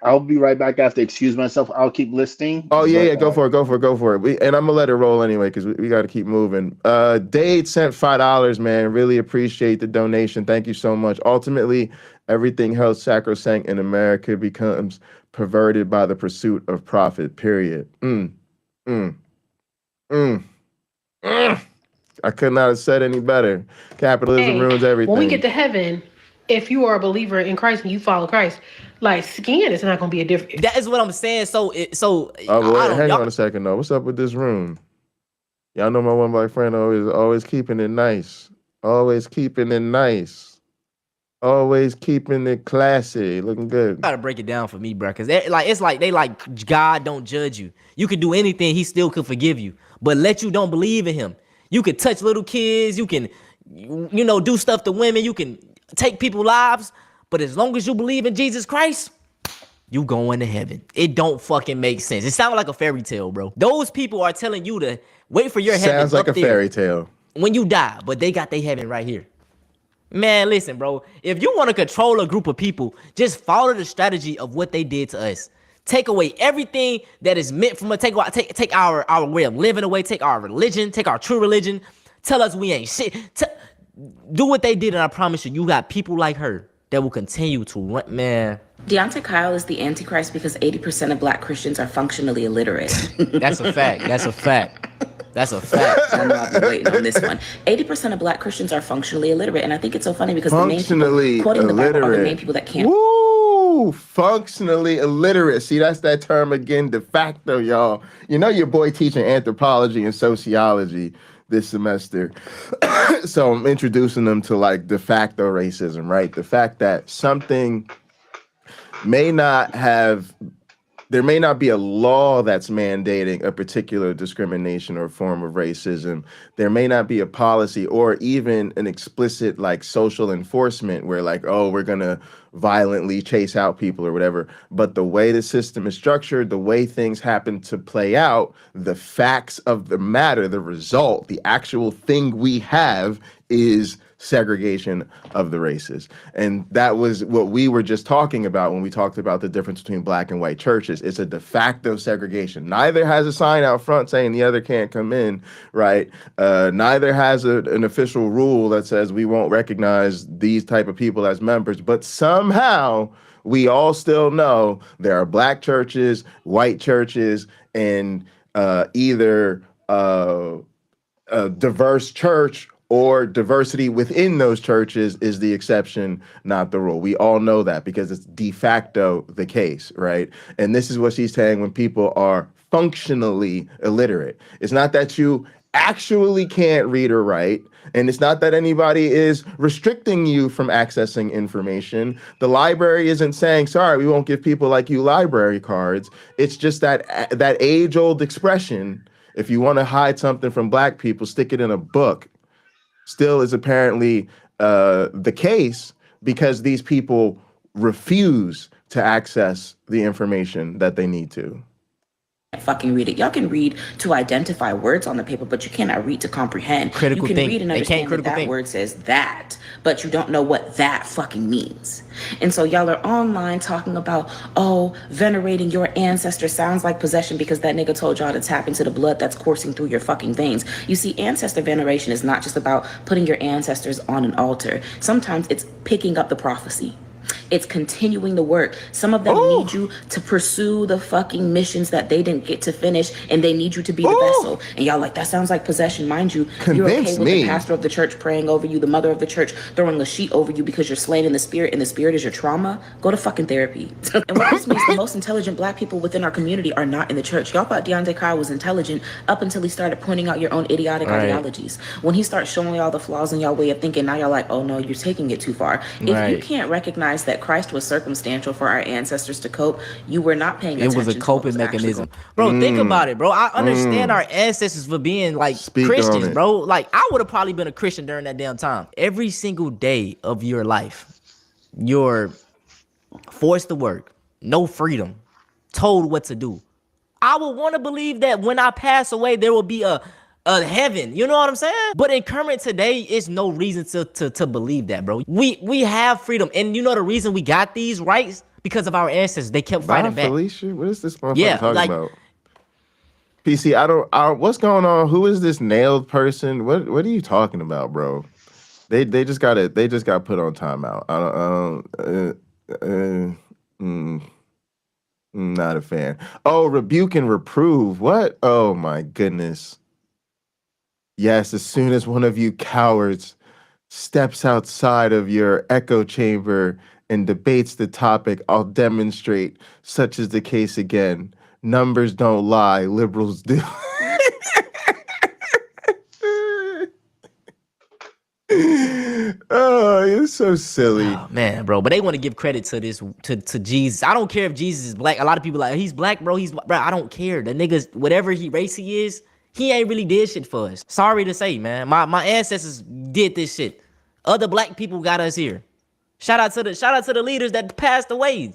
I'll be right back. I have to excuse myself. I'll keep listening. Oh, yeah, go for it. And I'm going to let it roll anyway, because we got to keep moving. Dade sent $5, man. Really appreciate the donation. Thank you so much. Ultimately, everything held sacrosanct in America becomes perverted by the pursuit of profit, period. I could not have said any better. Capitalism ruins everything. When we get to heaven, if you are a believer in Christ and you follow Christ, like skin is not gonna be a different. That is what I'm saying. So Oh, but I wait, don't hang y'all. on a second though. What's up with this room? Y'all know my one black friend always keeping it nice. Always keeping it nice. Always keeping it classy. Looking good. Gotta break it down for me, bro. Cause it's like they like God don't judge you. You could do anything, He still could forgive you. But let you don't believe in Him. You could touch little kids. You can, do stuff to women. You can take people's lives. But as long as you believe in Jesus Christ, you going to heaven. It don't fucking make sense. It sounds like a fairy tale, bro. Those people are telling you to wait for your heaven Sounds like up a there fairy tale. when you die, but they got their heaven right here. Man, listen, bro. If you want to control a group of people, just follow the strategy of what they did to us. Take away everything that is meant from us. Take our way of living away. Take our religion. Take our true religion. Tell us we ain't shit. Do what they did, and I promise you, you got people like her that will continue to run. Man, Deontay Kyle is the Antichrist because 80% of Black Christians are functionally illiterate. that's a fact. That's a fact. That's a fact. I know I've been waiting on this one. 80% of Black Christians are functionally illiterate, and I think it's so funny because the main people quoting the Bible are the main people that can't. Woo! Functionally illiterate. See, that's that term again, de facto, y'all. You know your boy teaching anthropology and sociology this semester. So I'm introducing them to like de facto racism, right? The fact that something there may not be a law that's mandating a particular discrimination or form of racism. There may not be a policy or even an explicit like social enforcement where like, oh, we're going to violently chase out people or whatever. But the way the system is structured, the way things happen to play out, the facts of the matter, the result, the actual thing we have is segregation of the races. And that was what we were just talking about when we talked about the difference between black and white churches. It's a de facto segregation. Neither has a sign out front saying the other can't come in, right? Neither has an official rule that says we won't recognize these type of people as members, but somehow we all still know there are black churches, white churches, and either a diverse church or diversity within those churches is the exception, not the rule. We all know that because it's de facto the case, right? And this is what she's saying when people are functionally illiterate. It's not that you actually can't read or write, and it's not that anybody is restricting you from accessing information. The library isn't saying, sorry, we won't give people like you library cards. It's just that age-old expression, if you want to hide something from black people, stick it in a book, still is apparently the case because these people refuse to access the information that they need to. Fucking read it. Y'all can read to identify words on the paper, but you cannot read to comprehend. Critical you can think. read and They can't understand critical that think. word says that, but you don't know what that fucking means. And so y'all are online talking about, oh, venerating your ancestor sounds like possession because that nigga told y'all to tap into the blood that's coursing through your fucking veins. You see, ancestor veneration is not just about putting your ancestors on an altar. Sometimes it's picking up the prophecy. It's continuing the work. Some of them need you to pursue the fucking missions that they didn't get to finish, and they need you to be the vessel. And y'all like, that sounds like possession. Mind you, you're okay with the pastor of the church praying over you, the mother of the church throwing a sheet over you because you're slain in the spirit, and the spirit is your trauma. Go to fucking therapy. And what this means, the most intelligent black people within our community are not in the church. Y'all thought Deontay Kyle was intelligent up until he started pointing out your own idiotic ideologies. When he starts showing y'all the flaws in y'all way of thinking, now y'all like, oh no, you're taking it too far. If you can't recognize that Christ was circumstantial for our ancestors to cope, you were not paying attention. It was a coping mechanism. Bro, think about it, bro. I understand our ancestors for being like Christians, bro. Like, I would have probably been a Christian during that damn time. Every single day of your life, you're forced to work, no freedom, told what to do. I would want to believe that when I pass away, there will be a heaven, you know what I'm saying? But in current today, it's no reason to believe that, bro. We have freedom, and you know the reason we got these rights because of our ancestors. They kept fighting back. Felicia, what is this motherfucker talking about? PC, I don't. What's going on? Who is this nailed person? What are you talking about, bro? They just got it. They just got put on timeout. Not a fan. Oh, rebuke and reprove. What? Oh my goodness. Yes, as soon as one of you cowards steps outside of your echo chamber and debates the topic, I'll demonstrate such is the case again. Numbers don't lie, liberals do. Oh, you're so silly. Oh man, bro, but they want to give credit to this to Jesus. I don't care if Jesus is black. A lot of people like he's black, bro. Bro. I don't care. The niggas, whatever race he is, he ain't really did shit for us. Sorry to say, man. My ancestors did this shit. Other black people got us here. Shout out to the leaders that passed away.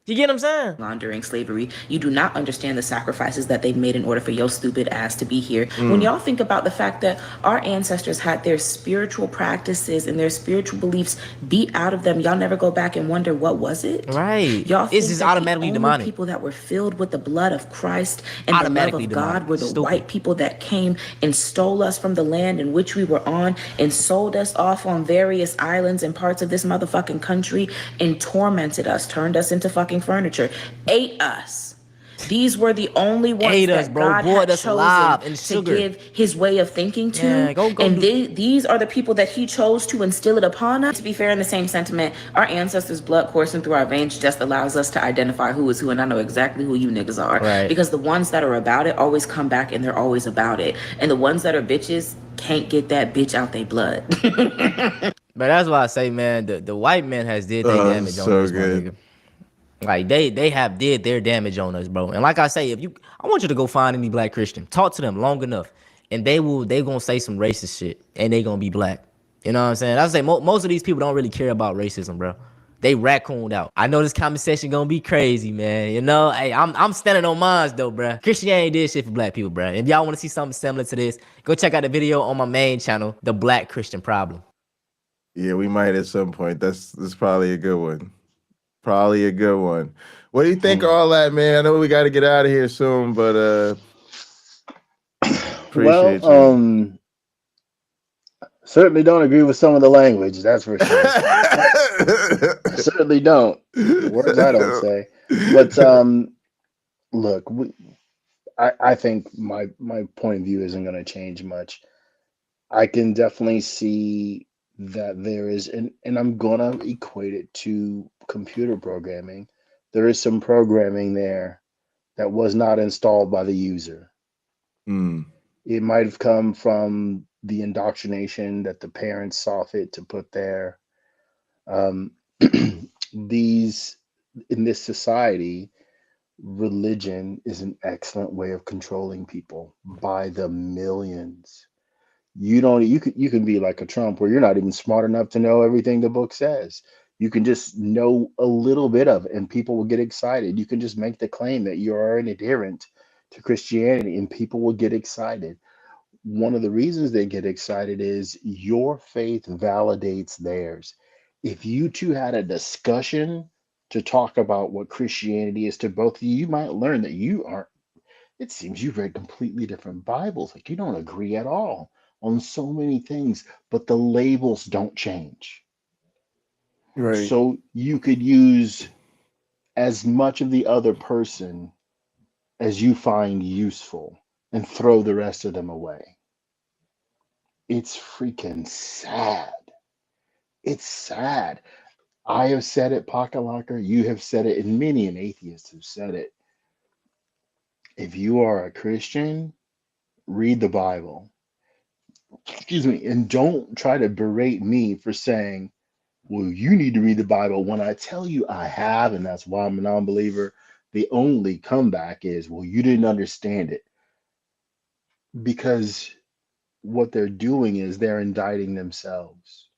You get what I'm saying? During slavery, you do not understand the sacrifices that they've made in order for your stupid ass to be here. When y'all think about the fact that our ancestors had their spiritual practices and their spiritual beliefs beat out of them, y'all never go back and wonder what was it? Right. Y'all think It's just that automatically the only demonic. people that were filled with the blood of Christ and the love Automatically of demonic. God were the Stupid. white people that came and stole us from the land in which we were on and sold us off on various islands and parts of this motherfucking country and tormented us, turned us into fucking furniture, ate us. These were the only ones Ate that us, bro. God Boiled had us alive in chosen to sugar. give his way of thinking to. Yeah, go And do- these are the people that he chose to instill it upon us. To be fair, in the same sentiment, our ancestors' blood coursing through our veins just allows us to identify who is who, and I know exactly who you niggas are. Right. Because the ones that are about it always come back and they're always about it. And the ones that are bitches can't get that bitch out their blood. But that's why I say, man, the white man has did their Oh, damage on so us, my good. nigga. Like they have did their damage on us, bro. And like I say, I want you to go find any black Christian, talk to them long enough, and they gonna say some racist shit, and they gonna be black. You know what I'm saying? I say most of these people don't really care about racism, bro. They raccooned out. I know this comment section gonna be crazy, man. You know, hey, I'm standing on mine though, bro. Christianity did shit for black people, bro. If y'all want to see something similar to this, go check out the video on my main channel, The Black Christian Problem. Yeah, we might at some point. That's probably a good one. Probably a good one. What do you think of all that, man? I know we got to get out of here soon, but appreciate you. Certainly don't agree with some of the language, that's for sure. Certainly don't. Words I don't say. But look, I think my point of view isn't going to change much. I can definitely see that there is, and I'm going to equate it to computer programming. There is some programming there that was not installed by the user. It might have come from the indoctrination that the parents saw fit to put there. These, in this society, religion is an excellent way of controlling people by the millions. You can be like a Trump where you're not even smart enough to know everything the book says. You can just know a little bit of it and people will get excited. You can just make the claim that you are an adherent to Christianity and people will get excited. One of the reasons they get excited is your faith validates theirs. If you two had a discussion to talk about what Christianity is to both of you, you might learn that you aren't. It seems you've read completely different Bibles. Like you don't agree at all on so many things, but the labels don't change. Right. So you could use as much of the other person as you find useful and throw the rest of them away. It's freaking sad. It's sad. I have said it, Pocket Locker. You have said it, and many an atheist have said it. If you are a Christian, read the Bible. Excuse me, and don't try to berate me for saying, well, you need to read the Bible when I tell you I have, and that's why I'm a non-believer. The only comeback is, well, you didn't understand it. Because what they're doing is they're indicting themselves.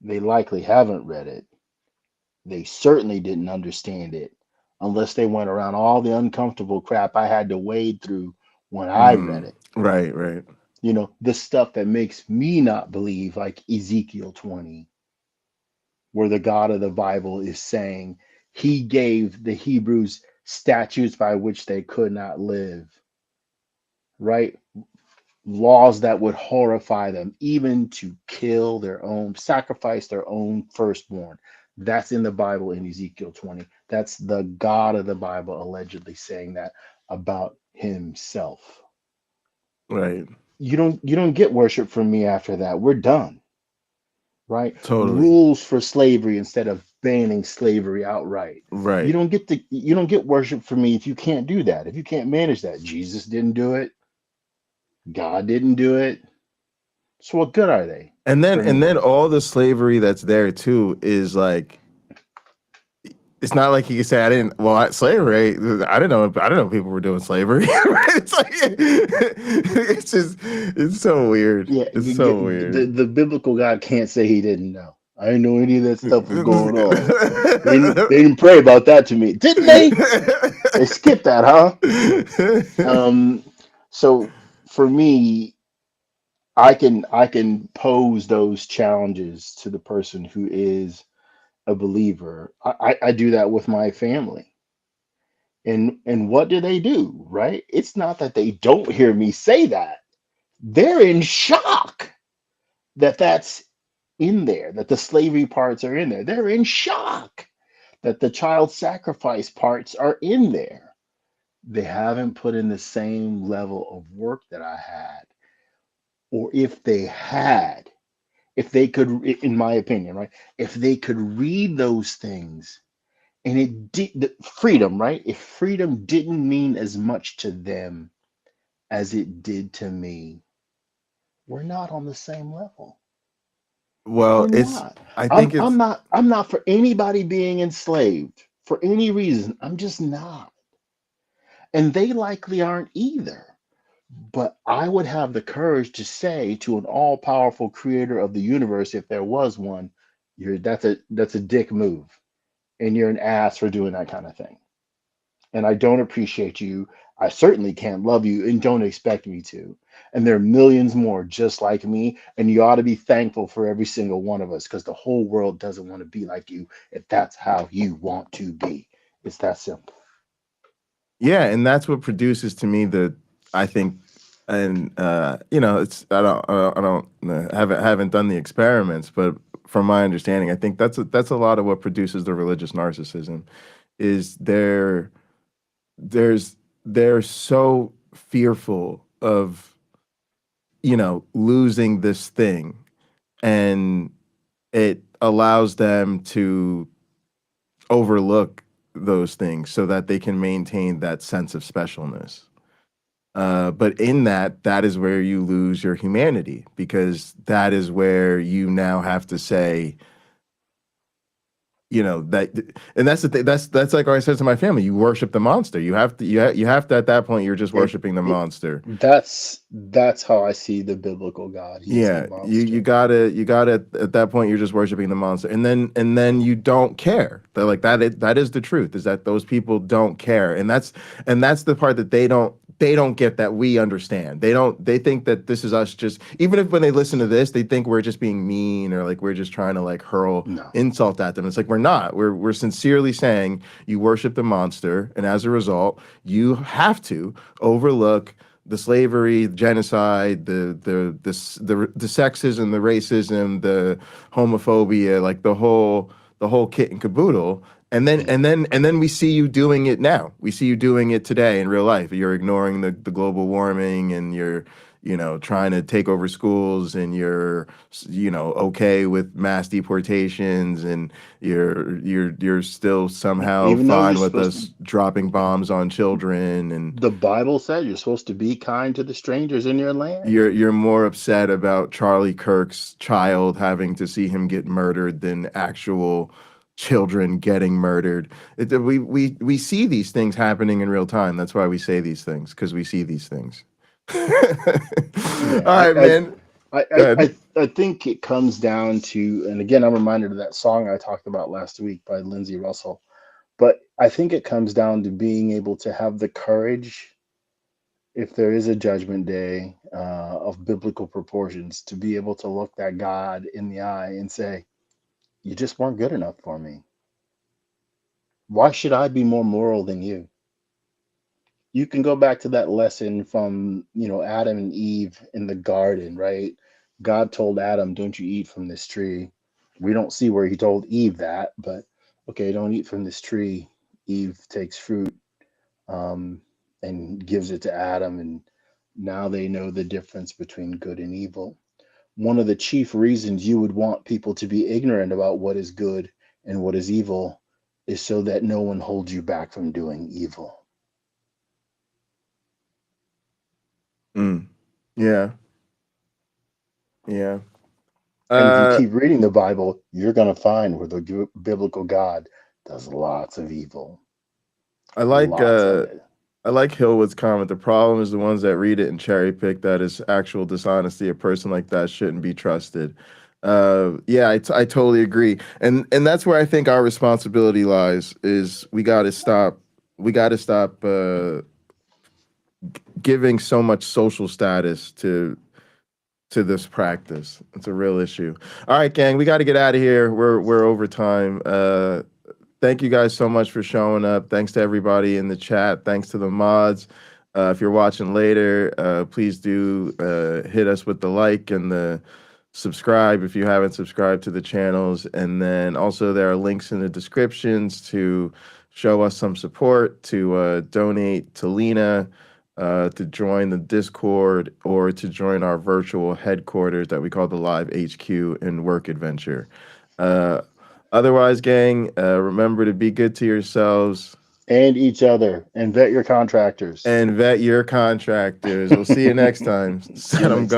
They likely haven't read it. They certainly didn't understand it unless they went around all the uncomfortable crap I had to wade through when I read it. Right. You know, the stuff that makes me not believe, like Ezekiel 20, where the God of the Bible is saying he gave the Hebrews statutes by which they could not live, right? Laws that would horrify them, even to kill their own, sacrifice their own firstborn. That's in the Bible in Ezekiel 20. That's the God of the Bible allegedly saying that about himself. Right. you don't get worship from me after that. We're done, right? Totally. Rules for slavery instead of banning slavery outright. You Right. don't get worship from me if you can't do that. If you can't manage that. Jesus didn't do it. God didn't do it. So what good are they for And me? then all the slavery that's there too is like, it's not like you can say I didn't. Well, slavery. I didn't know. I didn't know people were doing slavery. Right? It's like it's just it's so weird. Yeah, It's so weird. the biblical God can't say he didn't know. I didn't know any of that stuff was going on. They didn't pray about that to me, didn't they? They skipped that, huh? Um, so for me, I can pose those challenges to the person who is a believer. I do that with my family. And what do? Right? It's not that they don't hear me say that. They're in shock that that's in there, that the slavery parts are in there. They're in shock that the child sacrifice parts are in there. They haven't put in the same level of work that I had. Or if they had, if they could, in my opinion, right? If they could read those things and it did, freedom, right? If freedom didn't mean as much to them as it did to me, we're not on the same level. Well, We're it's. not. I I'm think it's. I'm not I'm not for anybody being enslaved for any reason. I'm just not. And they likely aren't either. But I would have the courage to say to an all-powerful creator of the universe, if there was one, that's a dick move. And you're an ass for doing that kind of thing. And I don't appreciate you. I certainly can't love you and don't expect me to. And there are millions more just like me. And you ought to be thankful for every single one of us because the whole world doesn't want to be like you if that's how you want to be. It's that simple. Yeah, and that's what produces to me the. I think, and it's. I haven't done the experiments, but from my understanding, I think that's a lot of what produces the religious narcissism. Is there's they're so fearful of losing this thing, and it allows them to overlook those things so that they can maintain that sense of specialness. But in that is where you lose your humanity, because that is where you now have to say, that, and that's the thing. That's like what I said to my family. You worship the monster. You have to at that point. You're just It, worshiping the it monster. that's how I see the biblical God. He is a Yeah, you monster. gotta at that point you're just worshiping the monster, and then you don't care. They're like that is the truth, is that those people don't care, and that's the part that they don't get, that we understand. They think that this is us, just even if when they listen to this they think we're just being mean, or like we're just trying to like hurl No. insult at them. It's like we're not. We're sincerely saying you worship the monster, and as a result you have to overlook the slavery, the genocide, the sexism, the racism, the homophobia, like the whole kit and caboodle. And then Yeah. and then we see you doing it now. We see you doing it today in real life. You're ignoring the global warming, and you're trying to take over schools, and you're okay with mass deportations, and you're still somehow Even though you're fine with supposed to, us dropping bombs on children, and the Bible said you're supposed to be kind to the strangers in your land. you're more upset about Charlie Kirk's child having to see him get murdered than actual children getting murdered. We see these things happening in real time. That's why we say these things, because we see these things. All Yeah, right, man. Go ahead. I think it comes down to, and again, I'm reminded of that song I talked about last week by Lindsay Russell. But I think it comes down to being able to have the courage, if there is a judgment day of biblical proportions, to be able to look that God in the eye and say, "You just weren't good enough for me. Why should I be more moral than you?" You can go back to that lesson from, Adam and Eve in the garden, right? God told Adam, "Don't you eat from this tree." We don't see where he told Eve that, but okay, don't eat from this tree. Eve takes fruit, um, and gives it to Adam, and Now they know the difference between good and evil. One of the chief reasons you would want people to be ignorant about what is good and what is evil is so that no one holds you back from doing evil. Yeah. Yeah. And if you keep reading the Bible, you're going to find where the biblical God does lots of evil. I like Lots of it. I like Hillwood's comment. The problem is the ones that read it and cherry pick that is actual dishonesty. A person like that shouldn't be trusted. Yeah, I totally agree. And that's where I think our responsibility lies is we got to stop giving so much social status to this practice. It's a real issue. All right, gang, we got to get out of here. We're over time. Thank you guys so much for showing up. Thanks to everybody in the chat. Thanks to the mods. If you're watching later, please do hit us with the like and the subscribe if you haven't subscribed to the channels. And then also there are links in the descriptions to show us some support, to donate to Lina, to join the Discord, or to join our virtual headquarters that we call the Live HQ in Work Adventure. Otherwise, gang, remember to be good to yourselves. And each other. And vet your contractors. And vet your contractors. We'll see you next time. Set 'em go.